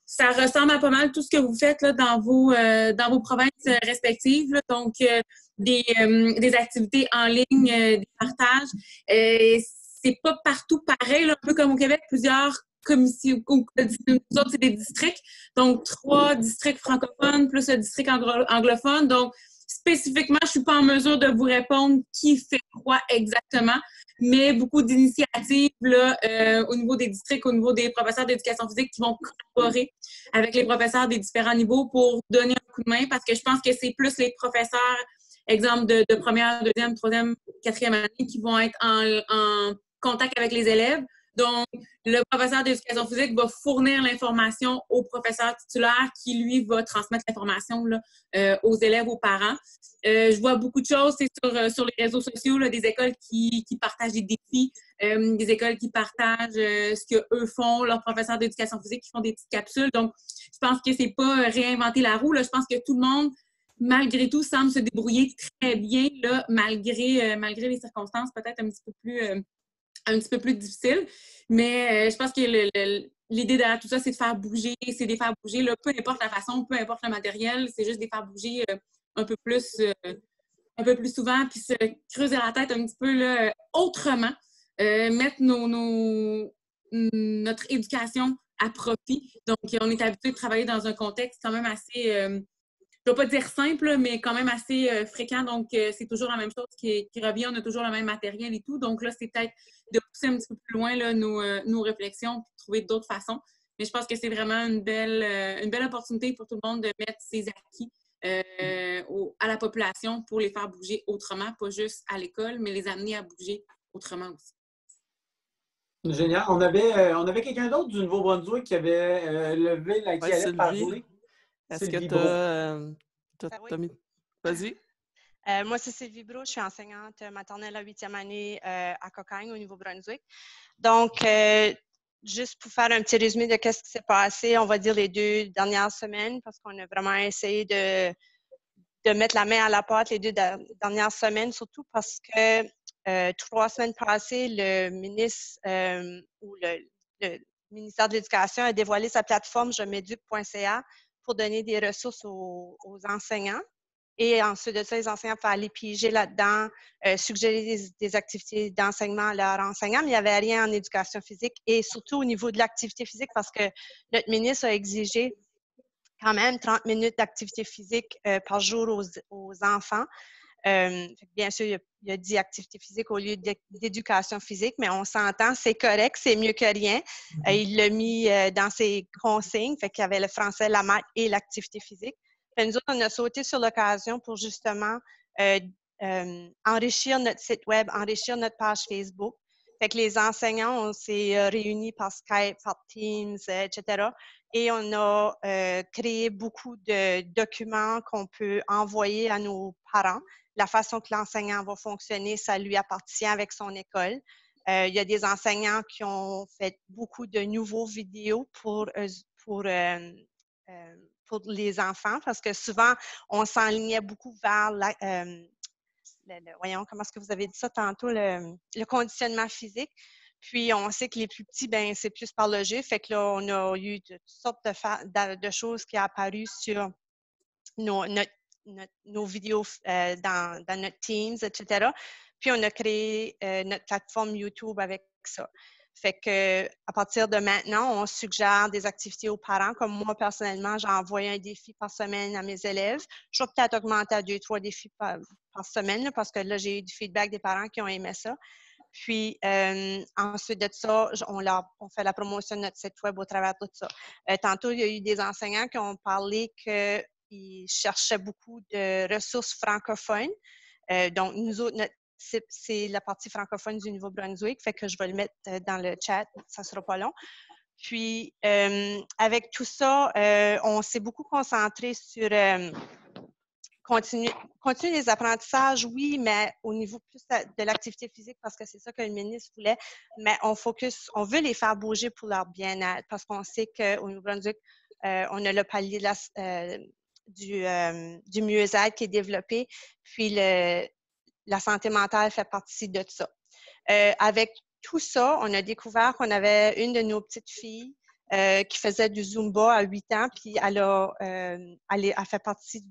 ça ressemble à pas mal tout ce que vous faites là, dans vos provinces respectives. Là. Donc, des activités en ligne, des partages. C'est pas partout pareil, là, un peu comme au Québec, plusieurs commissions, nous autres, c'est des districts. Donc, 3 districts francophones plus le district anglophone. Donc, spécifiquement, je suis pas en mesure de vous répondre qui fait quoi exactement, mais beaucoup d'initiatives là, au niveau des districts, au niveau des professeurs d'éducation physique qui vont collaborer avec les professeurs des différents niveaux pour donner un coup de main parce que je pense que c'est plus les professeurs, exemple de première, deuxième, troisième, quatrième année qui vont être en contact avec les élèves. Donc, le professeur d'éducation physique va fournir l'information au professeur titulaire qui, lui, va transmettre l'information là, aux élèves, aux parents. Je vois beaucoup de choses sur les réseaux sociaux, là, des écoles qui partagent des défis, des écoles qui partagent ce qu'eux font, leurs professeurs d'éducation physique qui font des petites capsules. Donc, je pense que c'est pas réinventer la roue. Là. Je pense que tout le monde, malgré tout, semble se débrouiller très bien, là, malgré les circonstances peut-être un petit peu plus difficiles. Mais je pense que l'idée derrière tout ça, c'est de faire bouger, là, peu importe la façon, peu importe le matériel, c'est juste de les faire bouger un peu plus souvent, puis se creuser la tête un petit peu là, autrement, mettre notre éducation à profit. Donc, on est habitué de travailler dans un contexte quand même assez, je ne vais pas dire simple, mais quand même assez fréquent. Donc, c'est toujours la même chose qui revient. On a toujours le même matériel et tout. Donc là, c'est peut-être de pousser un petit peu plus loin là, nos réflexions et de trouver d'autres façons. Mais je pense que c'est vraiment une belle opportunité pour tout le monde de mettre ses acquis à la population pour les faire bouger autrement, pas juste à l'école, mais les amener à bouger autrement aussi. Génial. On avait quelqu'un d'autre du Nouveau-Brunswick qui avait levé la qui allait parler. Est-ce que tu as mis... Vas-y. Moi, c'est Sylvie Brault. Je suis enseignante maternelle à 8e année à Cocagne, au Nouveau-Brunswick. Donc, juste pour faire un petit résumé de ce qui s'est passé, on va dire les 2 dernières semaines, parce qu'on a vraiment essayé de mettre la main à la pâte les 2 dernières semaines, surtout parce que 3 semaines passées, le ministre ou le ministère de l'Éducation a dévoilé sa plateforme jemeduc.ca pour donner des ressources aux enseignants. Et ensuite de ça, les enseignants pouvaient aller piger là-dedans, suggérer des activités d'enseignement à leurs enseignants, mais il n'y avait rien en éducation physique et surtout au niveau de l'activité physique parce que notre ministre a exigé quand même 30 minutes d'activité physique par jour aux enfants. Bien sûr, il a dit activité physique au lieu d'éducation physique, mais on s'entend, c'est correct, c'est mieux que rien. Il l'a mis dans ses consignes, fait qu'il y avait le français, la maths et l'activité physique. Puis nous autres, on a sauté sur l'occasion pour justement enrichir notre site web, enrichir notre page Facebook. Fait que les enseignants, on s'est réunis par Skype, par Teams, etc. Et on a créé beaucoup de documents qu'on peut envoyer à nos parents. La façon que l'enseignant va fonctionner, ça lui appartient avec son école. Il y a des enseignants qui ont fait beaucoup de nouveaux vidéos pour les enfants parce que souvent, on s'enlignait beaucoup vers voyons, comment est-ce que vous avez dit ça tantôt, le conditionnement physique. Puis, on sait que les plus petits, ben c'est plus par le jeu. Fait que là, on a eu toutes sortes de choses qui sont apparues sur nos vidéos dans notre Teams, etc. Puis, on a créé notre plateforme YouTube avec ça. Fait que à partir de maintenant, on suggère des activités aux parents. Comme moi, personnellement, j'envoie un défi par semaine à mes élèves. Je vais peut-être augmenter à 2-3 défis par semaine, là, parce que là, j'ai eu du feedback des parents qui ont aimé ça. Puis, ensuite de ça, on fait la promotion de notre site web au travers de tout ça. Tantôt, il y a eu des enseignants qui ont parlé qu'ils cherchaient beaucoup de ressources francophones. Donc, nous autres, notre site, c'est la partie francophone du Nouveau-Brunswick, fait que je vais le mettre dans le chat, ça ne sera pas long. Puis, avec tout ça, on s'est beaucoup concentré sur continuer les apprentissages, oui, mais au niveau plus de l'activité physique, parce que c'est ça que le ministre voulait, mais on veut les faire bouger pour leur bien-être, parce qu'on sait qu'au Nouveau-Brunswick, on a le palier du mieux-être qui est développé, puis la santé mentale fait partie de ça. Avec tout ça, on a découvert qu'on avait une de nos petites filles qui faisait du Zumba à 8 ans, puis elle fait partie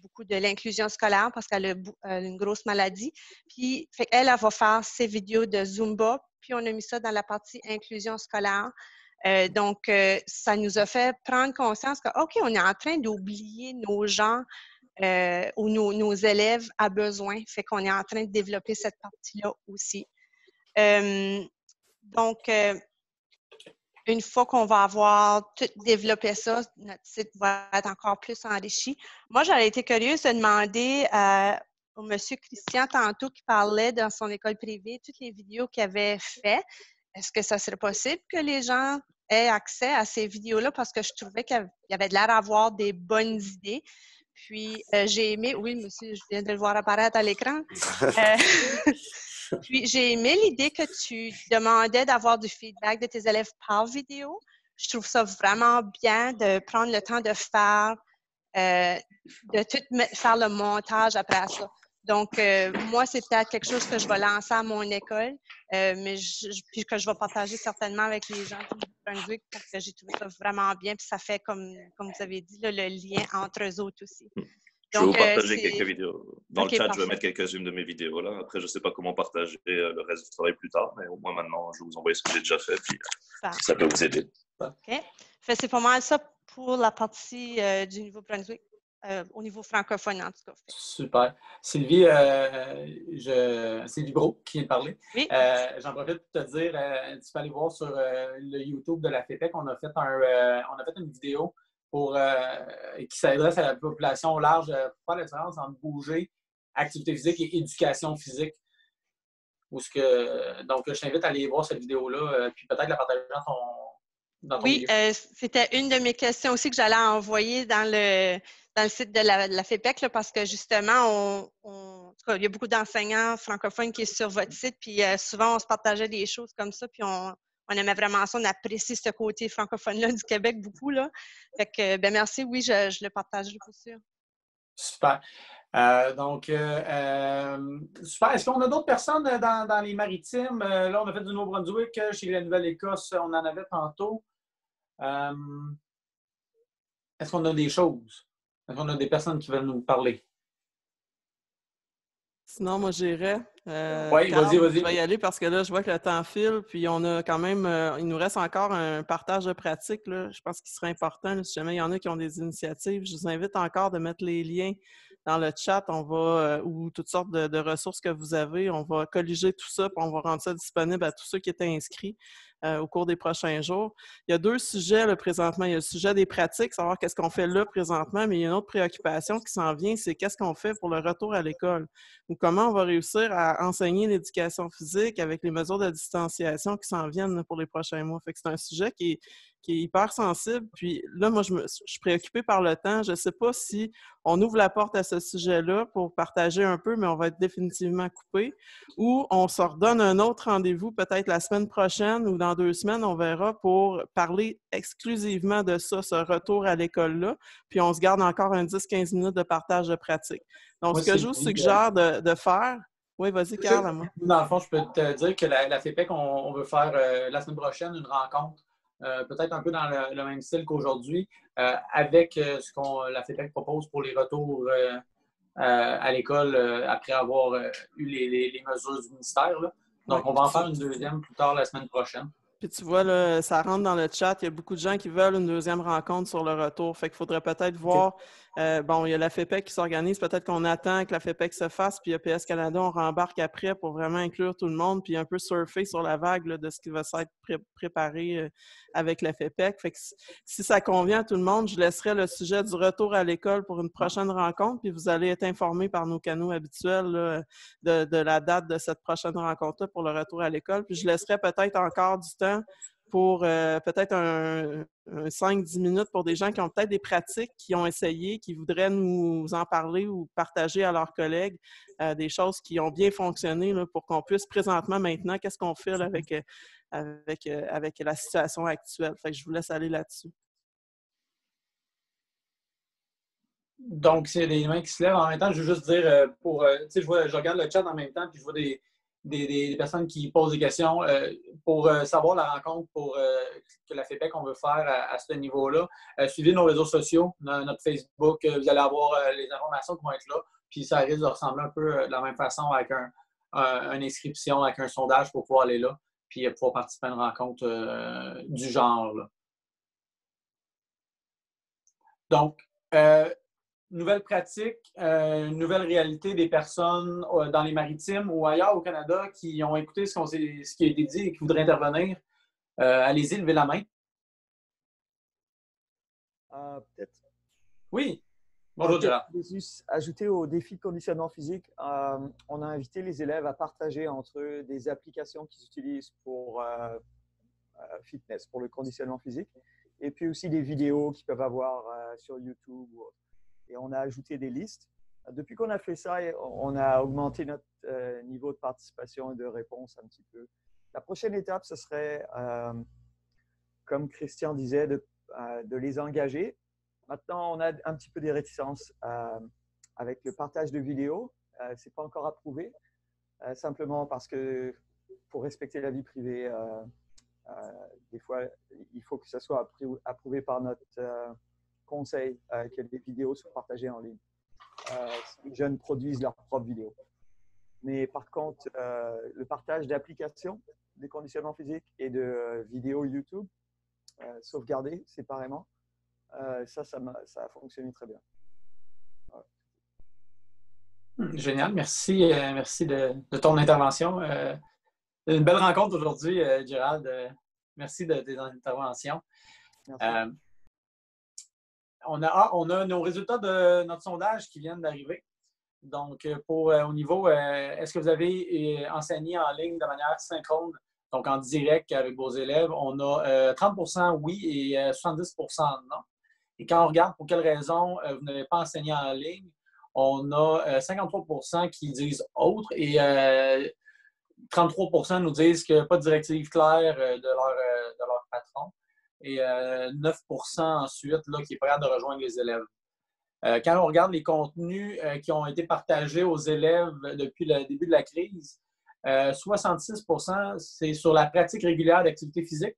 beaucoup de l'inclusion scolaire parce qu'elle a une grosse maladie. Puis, elle va faire ses vidéos de Zumba, puis on a mis ça dans la partie inclusion scolaire. Donc, ça nous a fait prendre conscience que, OK, on est en train d'oublier nos gens ou nos élèves à besoin. Fait qu'on est en train de développer cette partie-là aussi. Donc, une fois qu'on va avoir tout développé ça, notre site va être encore plus enrichi. Moi, j'aurais été curieuse de demander au monsieur Christian tantôt qui parlait dans son école privée, toutes les vidéos qu'il avait faites. Est-ce que ça serait possible que les gens aient accès à ces vidéos-là? Parce que je trouvais qu'il y avait de l'air d'avoir des bonnes idées. Puis, j'ai aimé, oui, monsieur, je viens de le voir apparaître à l'écran. Puis, j'ai aimé l'idée que tu demandais d'avoir du feedback de tes élèves par vidéo. Je trouve ça vraiment bien de prendre le temps de faire le montage après ça. Donc, moi, c'est peut-être quelque chose que je vais lancer à mon école, puis que je vais partager certainement avec les gens du Brunswick parce que j'ai trouvé ça vraiment bien. Puis ça fait, comme vous avez dit, là, le lien entre eux autres aussi. Je vais vous partager quelques vidéos. Dans le chat, parfait. je vais mettre quelques-unes de mes vidéos. Là. Après, je ne sais pas comment partager le reste du travail plus tard, mais au moins maintenant, je vais vous envoyer ce que j'ai déjà fait, puis ça peut vous aider. OK. C'est pas mal ça pour la partie du Nouveau-Brunswick, au niveau francophone en tout cas. Super. Sylvie, Sylvie Brault qui vient de parler. Oui. J'en profite pour te dire, tu peux aller voir sur le YouTube de la FEPEC, on a fait une vidéo qui s'adresse à la population au large pour faire la différence entre bouger, activité physique et éducation physique. Donc, je t'invite à aller voir cette vidéo-là, puis peut-être la partager dans ton milieu. C'était une de mes questions aussi que j'allais envoyer dans le site de la FEPEC, là, parce que justement, il y a beaucoup d'enseignants francophones qui sont sur votre site, puis souvent, on se partageait des choses comme ça, puis on aimait vraiment ça, on apprécie ce côté francophone-là du Québec beaucoup, là. Fait que, merci, oui, je le partagerai pour sûr. Super. Super. Est-ce qu'on a d'autres personnes dans les maritimes? Là, on a fait du Nouveau-Brunswick, chez la Nouvelle-Écosse, on en avait tantôt. Est-ce qu'on a des choses? Est-ce qu'on a des personnes qui veulent nous parler? Sinon, moi, j'irais. Oui, vas-y. Je vais y aller parce que là, je vois que le temps file, puis on a quand même, il nous reste encore un partage de pratiques, là. Je pense qu'il serait important, là, si jamais il y en a qui ont des initiatives. Je vous invite encore de mettre les liens dans le chat. On va, ou toutes sortes de ressources que vous avez. On va colliger tout ça, puis on va rendre ça disponible à tous ceux qui étaient inscrits au cours des prochains jours. Il y a 2 sujets là, présentement. Il y a le sujet des pratiques, savoir qu'est-ce qu'on fait là présentement, mais il y a une autre préoccupation qui s'en vient, c'est qu'est-ce qu'on fait pour le retour à l'école ou comment on va réussir à enseigner l'éducation physique avec les mesures de distanciation qui s'en viennent là, pour les prochains mois. Fait que c'est un sujet qui est hyper sensible. Puis là, moi, je suis préoccupée par le temps. Je ne sais pas si on ouvre la porte à ce sujet-là pour partager un peu, mais on va être définitivement coupé. Ou on se redonne un autre rendez-vous, peut-être la semaine prochaine ou dans 2 semaines, on verra, pour parler exclusivement de ça, ce retour à l'école-là. Puis on se garde encore un 10-15 minutes de partage de pratique. Donc, ce que je vous suggère de faire... Oui, vas-y, Carl. Dans le fond, je peux te dire que la FEPEC, on veut faire la semaine prochaine une rencontre peut-être un peu dans le même style qu'aujourd'hui, avec ce que la FEPEC propose pour les retours à l'école après avoir eu les mesures du ministère, là. Donc, on va en faire une deuxième plus tard la semaine prochaine. Puis tu vois, là, ça rentre dans le chat. Il y a beaucoup de gens qui veulent une deuxième rencontre sur le retour. Fait qu'il faudrait peut-être voir. Bon, il y a la FEPEC qui s'organise. Peut-être qu'on attend que la FEPEC se fasse. Puis PS Canada, on rembarque après pour vraiment inclure tout le monde. Puis un peu surfer sur la vague là, de ce qui va s'être préparé avec la FEPEC. Fait que si ça convient à tout le monde, je laisserai le sujet du retour à l'école pour une prochaine rencontre. Puis vous allez être informés par nos canaux habituels là, de la date de cette prochaine rencontre-là pour le retour à l'école. Puis je laisserai peut-être encore du temps pour peut-être un 5-10 minutes pour des gens qui ont peut-être des pratiques, qui ont essayé, qui voudraient nous en parler ou partager à leurs collègues des choses qui ont bien fonctionné là, pour qu'on puisse présentement, maintenant, qu'est-ce qu'on fait là, avec la situation actuelle. Fait que je vous laisse aller là-dessus. Donc, s'il y a des mains qui se lèvent en même temps, je veux juste dire, tu sais, je regarde le chat en même temps, puis je vois des personnes qui posent des questions pour savoir la rencontre que la FEPEC on veut faire à ce niveau-là. Suivez nos réseaux sociaux, notre Facebook, vous allez avoir les informations qui vont être là. Puis ça risque de ressembler un peu de la même façon avec une inscription, avec un sondage pour pouvoir aller là, puis pouvoir participer à une rencontre du genre, là. Donc, nouvelle pratique, nouvelle réalité des personnes dans les maritimes ou ailleurs au Canada qui ont écouté ce qui a été dit et qui voudraient intervenir. Allez-y, levez la main. Peut-être. Oui. Bonjour, Gérard. Ajouter au défi de conditionnement physique, on a invité les élèves à partager entre eux des applications qu'ils utilisent pour fitness, pour le conditionnement physique, et puis aussi des vidéos qu'ils peuvent avoir sur YouTube ou autre. Et on a ajouté des listes. Depuis qu'on a fait ça, on a augmenté notre niveau de participation et de réponse un petit peu. La prochaine étape, ce serait, comme Christian disait, de les engager. Maintenant, on a un petit peu des réticences avec le partage de vidéos. Ce n'est pas encore approuvé, simplement parce que pour respecter la vie privée, des fois, il faut que ça soit approuvé par notre conseil que les vidéos soient partagées en ligne. Les jeunes produisent leurs propres vidéos. Mais par contre, le partage d'applications de conditionnement physique et de vidéos YouTube, sauvegardées séparément, ça a fonctionné très bien. Ouais. Génial, merci. Merci de ton intervention. Une belle rencontre aujourd'hui, Gérald. Merci de tes interventions. On a nos résultats de notre sondage qui viennent d'arriver. Donc, au niveau, est-ce que vous avez enseigné en ligne de manière synchrone, donc en direct avec vos élèves? On a 30% oui et 70% non. Et quand on regarde pour quelles raisons vous n'avez pas enseigné en ligne, on a 53% qui disent autre et 33% nous disent qu'il n'y a pas de directive claire de leur patron. Et 9% ensuite là, qui est prêt de rejoindre les élèves. Quand on regarde les contenus qui ont été partagés aux élèves depuis le début de la crise, 66% c'est sur la pratique régulière d'activité physique.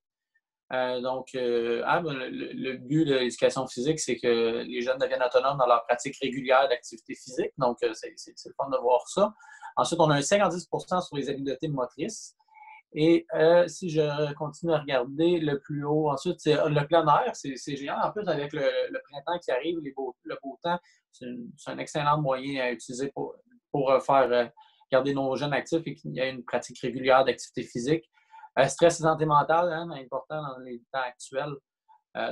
Le but de l'éducation physique, c'est que les jeunes deviennent autonomes dans leur pratique régulière d'activité physique. Donc, c'est le fun de voir ça. Ensuite, on a un 50% sur les habiletés motrices. Et si je continue à regarder le plus haut, ensuite, c'est le plein air. C'est génial. En plus, avec le printemps qui arrive, le beau temps, c'est un excellent moyen à utiliser pour faire garder nos jeunes actifs et qu'il y ait une pratique régulière d'activité physique. Stress et santé mentale, hein, important dans les temps actuels.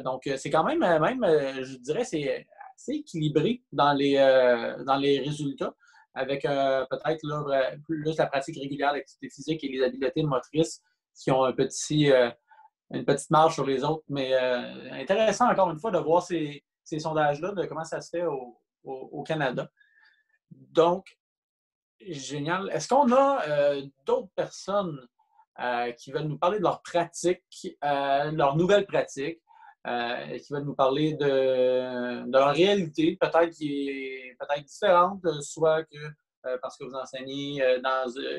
Donc, c'est quand même, je dirais, c'est assez équilibré dans les résultats, avec peut-être plus la pratique régulière d'activité physique et les habiletés motrices qui ont une petite marge sur les autres. Mais intéressant, encore une fois, de voir ces sondages-là, de comment ça se fait au Canada. Donc, génial. Est-ce qu'on a d'autres personnes qui veulent nous parler de leur pratique, leur nouvelle pratique, qui veulent nous parler de leur réalité, peut-être qui est peut-être différente, soit que parce que vous enseignez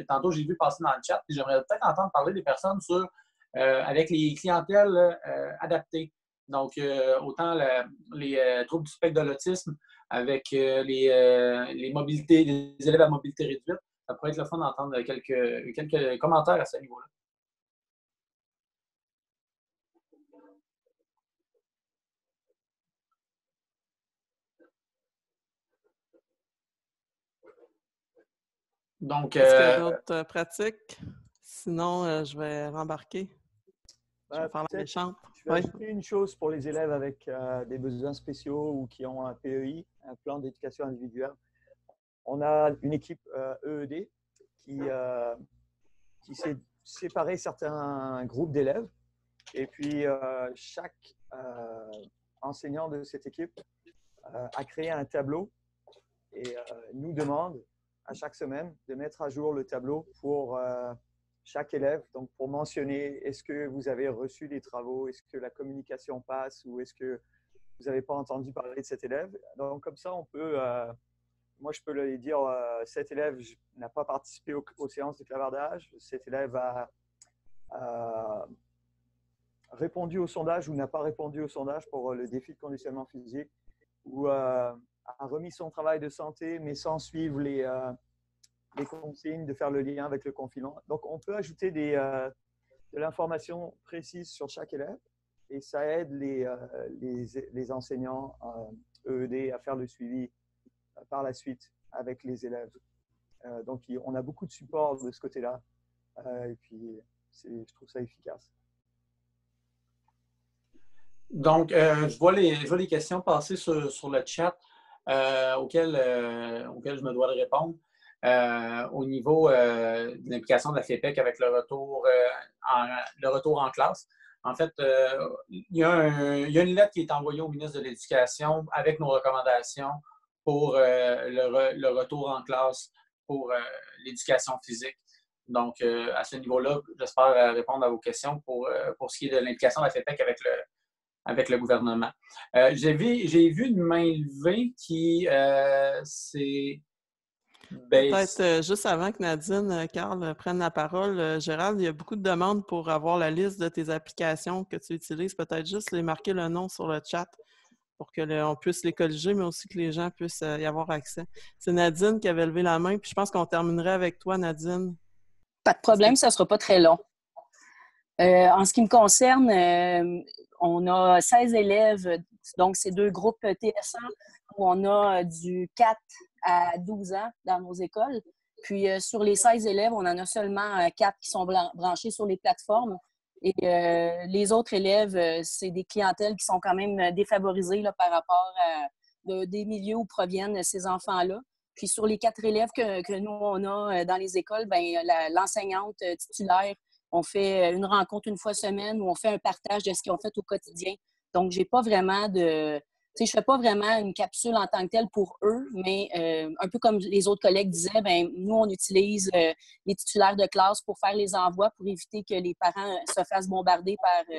tantôt j'ai vu passer dans le chat, et j'aimerais peut-être entendre parler des personnes sur avec les clientèles adaptées. Donc, autant les troubles du spectre de l'autisme avec les mobilités, les élèves à mobilité réduite. Ça pourrait être le fun d'entendre quelques commentaires à ce niveau-là. Donc, est-ce qu'il y a d'autres pratiques? Sinon, je vais rembarquer. Je vais faire la méchante. Je vais ajouter une chose pour les élèves avec des besoins spéciaux ou qui ont un PEI, un plan d'éducation individuelle. On a une équipe EED qui s'est séparé certains groupes d'élèves. Et puis, chaque enseignant de cette équipe a créé un tableau et nous demande à chaque semaine de mettre à jour le tableau pour chaque élève, donc pour mentionner est-ce que vous avez reçu des travaux, est-ce que la communication passe ou est-ce que vous n'avez pas entendu parler de cet élève. Donc comme ça, on peut, moi je peux lui dire cet élève n'a pas participé aux séances de clavardage, cet élève a répondu au sondage ou n'a pas répondu au sondage pour le défi de conditionnement physique ou a remis son travail de santé mais sans suivre les consignes, de faire le lien avec le confinement. Donc, on peut ajouter de l'information précise sur chaque élève et ça aide les enseignants EED à faire le suivi par la suite avec les élèves. Donc, on a beaucoup de support de ce côté-là et puis je trouve ça efficace. Donc, je vois les questions passer sur le chat auxquelles je me dois de répondre. Au niveau de l'implication de la FEPEC avec le retour en classe. En fait, il y a une lettre qui est envoyée au ministre de l'Éducation avec nos recommandations pour le retour en classe pour l'éducation physique. Donc, à ce niveau-là, j'espère répondre à vos questions pour ce qui est de l'implication de la FEPEC avec le gouvernement. J'ai vu une main levée qui s'est... Peut-être juste avant que Nadine, Carl prenne la parole, Gérald, il y a beaucoup de demandes pour avoir la liste de tes applications que tu utilises. Peut-être juste les marquer le nom sur le chat pour qu'on puisse les corriger, mais aussi que les gens puissent y avoir accès. C'est Nadine qui avait levé la main, puis je pense qu'on terminerait avec toi, Nadine. Pas de problème, ça ne sera pas très long. En ce qui me concerne, on a 16 élèves, donc c'est 2 groupes TSA où on a du 4 à 12 ans dans nos écoles. Puis sur les 16 élèves, on en a seulement 4 qui sont branchés sur les plateformes. Et les autres élèves, c'est des clientèles qui sont quand même défavorisées là, par rapport à des milieux où proviennent ces enfants-là. Puis sur les 4 élèves que nous, on a dans les écoles, l'enseignante titulaire, on fait une rencontre une fois semaine où on fait un partage de ce qu'ils ont fait au quotidien. Donc, j'ai pas vraiment de... Je ne fais pas vraiment une capsule en tant que telle pour eux, mais un peu comme les autres collègues disaient, nous, on utilise les titulaires de classe pour faire les envois, pour éviter que les parents se fassent bombarder par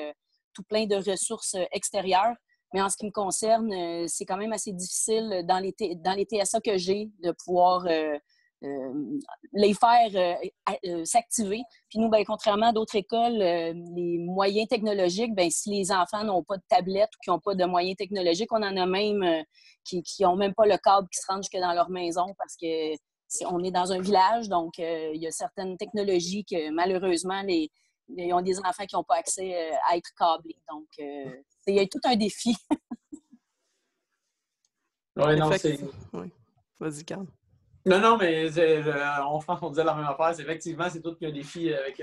tout plein de ressources extérieures. Mais en ce qui me concerne, c'est quand même assez difficile dans les TSA que j'ai de pouvoir les faire s'activer. Puis nous, contrairement à d'autres écoles, les moyens technologiques, si les enfants n'ont pas de tablette ou qui n'ont pas de moyens technologiques, on en a même qui n'ont même pas le câble qui se rend jusque dans leur maison parce qu'on est dans un village, donc il y a certaines technologies que malheureusement, ils ont des enfants qui n'ont pas accès à être câblés. Donc, il y a tout un défi. Oui, non, c'est... Oui. Vas-y, Carl. Non, mais je pense qu'on disait la même affaire. Effectivement, c'est tout un défi avec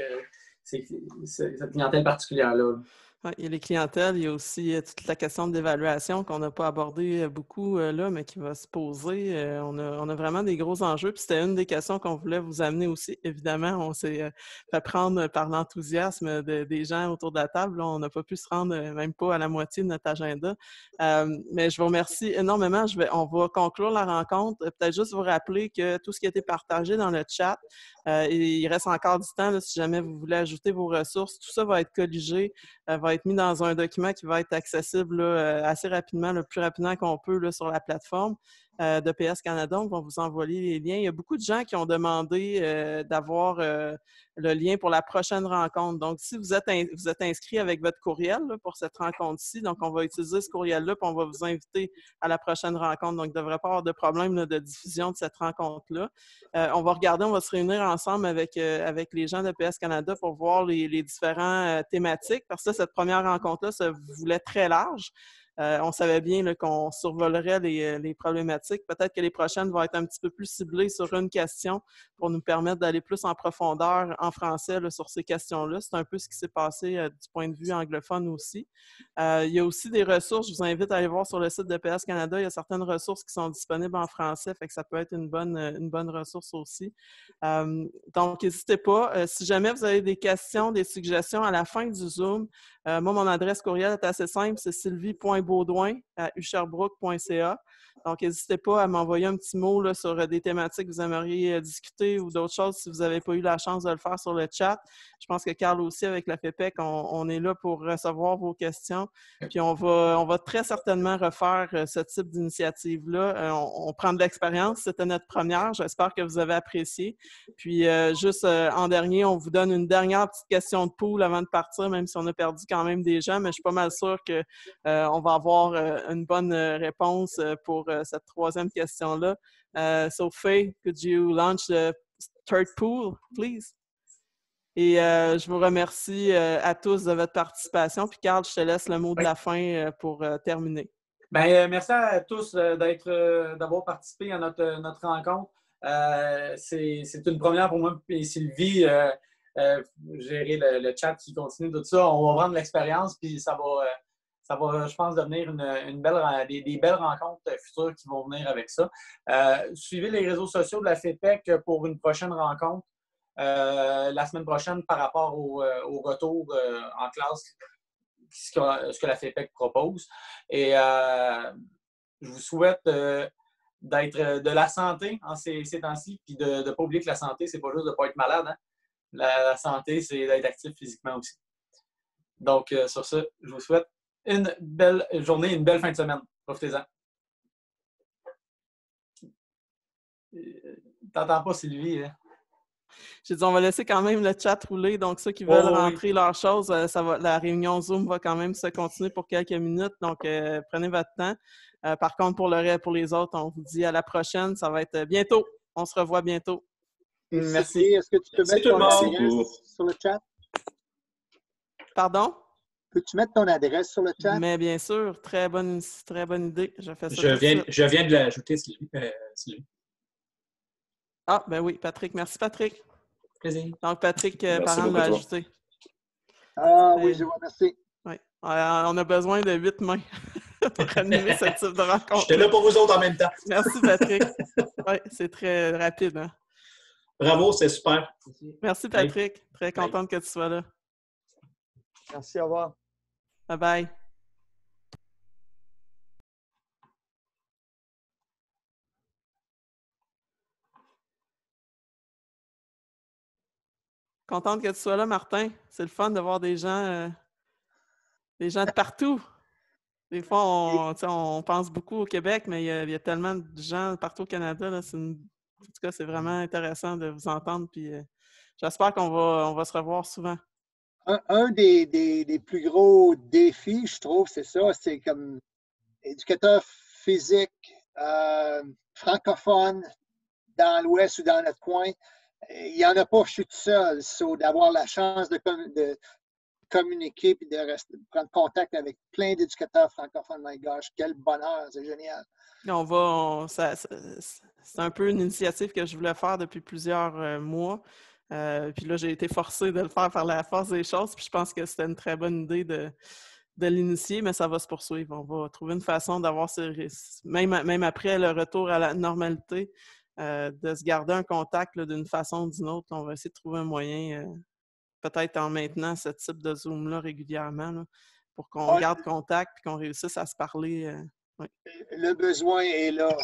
cette clientèle particulière-là. Oui, il y a les clientèles, il y a aussi toute la question de l'évaluation qu'on n'a pas abordée beaucoup là, mais qui va se poser. On a vraiment des gros enjeux. Puis c'était une des questions qu'on voulait vous amener aussi. Évidemment, on s'est fait prendre par l'enthousiasme des gens autour de la table. Là, on n'a pas pu se rendre même pas à la moitié de notre agenda. Mais je vous remercie énormément. On va conclure la rencontre. Peut-être juste vous rappeler que tout ce qui a été partagé dans le chat, il reste encore du temps là, si jamais vous voulez ajouter vos ressources. Tout ça va être colligé, va être mis dans un document qui va être accessible là, assez rapidement, le plus rapidement qu'on peut là, sur la plateforme. de PS Canada. On va vous envoyer les liens. Il y a beaucoup de gens qui ont demandé d'avoir le lien pour la prochaine rencontre. Donc, si vous êtes inscrit avec votre courriel là, pour cette rencontre-ci, donc on va utiliser ce courriel-là puis on va vous inviter à la prochaine rencontre. Donc, il ne devrait pas avoir de problème là, de diffusion de cette rencontre-là. On va regarder, on va se réunir ensemble avec les gens de PS Canada pour voir les différentes thématiques parce que cette première rencontre-là se voulait très large. On savait bien là, qu'on survolerait les problématiques. Peut-être que les prochaines vont être un petit peu plus ciblées sur une question pour nous permettre d'aller plus en profondeur en français là, sur ces questions-là. C'est un peu ce qui s'est passé du point de vue anglophone aussi. Il y a aussi des ressources. Je vous invite à aller voir sur le site de PS Canada. Il y a certaines ressources qui sont disponibles en français, fait que ça peut être une bonne ressource aussi. Donc, n'hésitez pas. Si jamais vous avez des questions, des suggestions à la fin du Zoom, moi, mon adresse courriel est assez simple, c'est sylvie.baudouin@usherbrook.ca. Donc, n'hésitez pas à m'envoyer un petit mot là, sur des thématiques que vous aimeriez discuter ou d'autres choses si vous n'avez pas eu la chance de le faire sur le chat. Je pense que Carl aussi, avec la FEPEC, on est là pour recevoir vos questions. Puis, on va très certainement refaire ce type d'initiative-là. On prend de l'expérience. C'était notre première. J'espère que vous avez apprécié. Puis, juste en dernier, on vous donne une dernière petite question de pool avant de partir, même si on a perdu quand même des gens, mais je suis pas mal sûre qu'on va avoir une bonne réponse pour cette troisième question-là. So, Faye, could you launch the third pool, please? Et je vous remercie à tous de votre participation. Puis, Carl, je te laisse le mot de la fin pour terminer. Bien, merci à tous d'avoir participé à notre rencontre. C'est une première pour moi et Sylvie. Gérer le chat qui continue, tout ça. On va prendre l'expérience, puis ça va, je pense, devenir des belles rencontres futures qui vont venir avec ça. Suivez les réseaux sociaux de la FEPEC pour une prochaine rencontre la semaine prochaine par rapport au retour en classe, ce que la FEPEC propose. Et je vous souhaite d'être de la santé en ces temps-ci, puis de ne pas oublier que la santé, c'est pas juste de ne pas être malade, hein? La santé, c'est d'être actif physiquement aussi. Donc, sur ce, je vous souhaite une belle journée, une belle fin de semaine. Profitez-en. T'entends pas, Sylvie? Hein? J'ai dit, on va laisser quand même le chat rouler. Donc, ceux qui veulent rentrer leurs choses, la réunion Zoom va quand même se continuer pour quelques minutes. Donc, prenez votre temps. Par contre, pour les autres, on vous dit à la prochaine. Ça va être bientôt. On se revoit bientôt. Merci. Est-ce que tu peux mettre ton adresse sur le chat? Pardon? Peux-tu mettre ton adresse sur le chat? Mais bien sûr, très bonne idée. Je fais ça. Je viens de l'ajouter, Sylvie. Ah, ben oui, Patrick. Merci, Patrick. Plaisir. Donc, Patrick Parent l'a ajouté. Ah oui, je vous remercie. Oui. On a besoin de 8 mains pour animer ce type de rencontre. J'étais là pour vous autres en même temps. Merci, Patrick. Oui, c'est très rapide. Hein? Bravo, c'est super. Merci, Patrick. Très contente que tu sois là. Merci, au revoir. Bye-bye. Contente que tu sois là, Martin. C'est le fun de voir des gens de partout. Des fois, on pense beaucoup au Québec, mais il y a tellement de gens partout au Canada. Là, en tout cas, c'est vraiment intéressant de vous entendre. Puis, j'espère qu'on va se revoir souvent. Un des plus gros défis, je trouve, c'est ça. C'est comme éducateur physique, francophone, dans l'Ouest ou dans notre coin. Il n'y en a pas, je suis tout seul. D'avoir la chance de communiquer et de prendre contact avec plein d'éducateurs francophones. My gosh, quel bonheur, c'est génial. C'est un peu une initiative que je voulais faire depuis plusieurs mois. Puis là, j'ai été forcée de le faire par la force des choses. Puis je pense que c'était une très bonne idée de l'initier, mais ça va se poursuivre. On va trouver une façon d'avoir même après le retour à la normalité, de se garder un contact d'une façon ou d'une autre. On va essayer de trouver un moyen, peut-être en maintenant ce type de Zoom-là régulièrement, là, pour qu'on garde contact et qu'on réussisse à se parler. Ouais. Le besoin est là.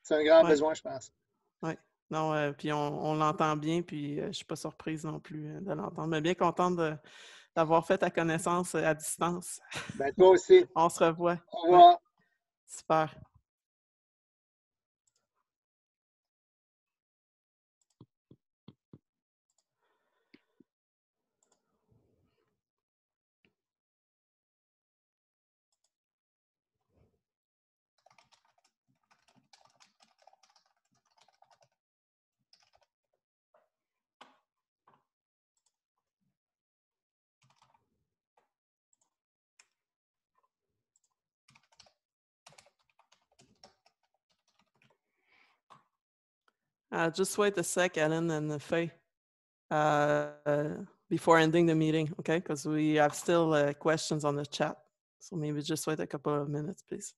C'est un grand besoin, je pense. Oui. Non, puis on l'entend bien, puis je ne suis pas surprise non plus de l'entendre. Mais bien contente d'avoir fait ta connaissance à distance. Ben, toi aussi. On se revoit. Au revoir. Ouais. Super. Just wait a sec, Ellen and Faye, before ending the meeting, okay? Because we have still questions on the chat. So maybe just wait a couple of minutes, please.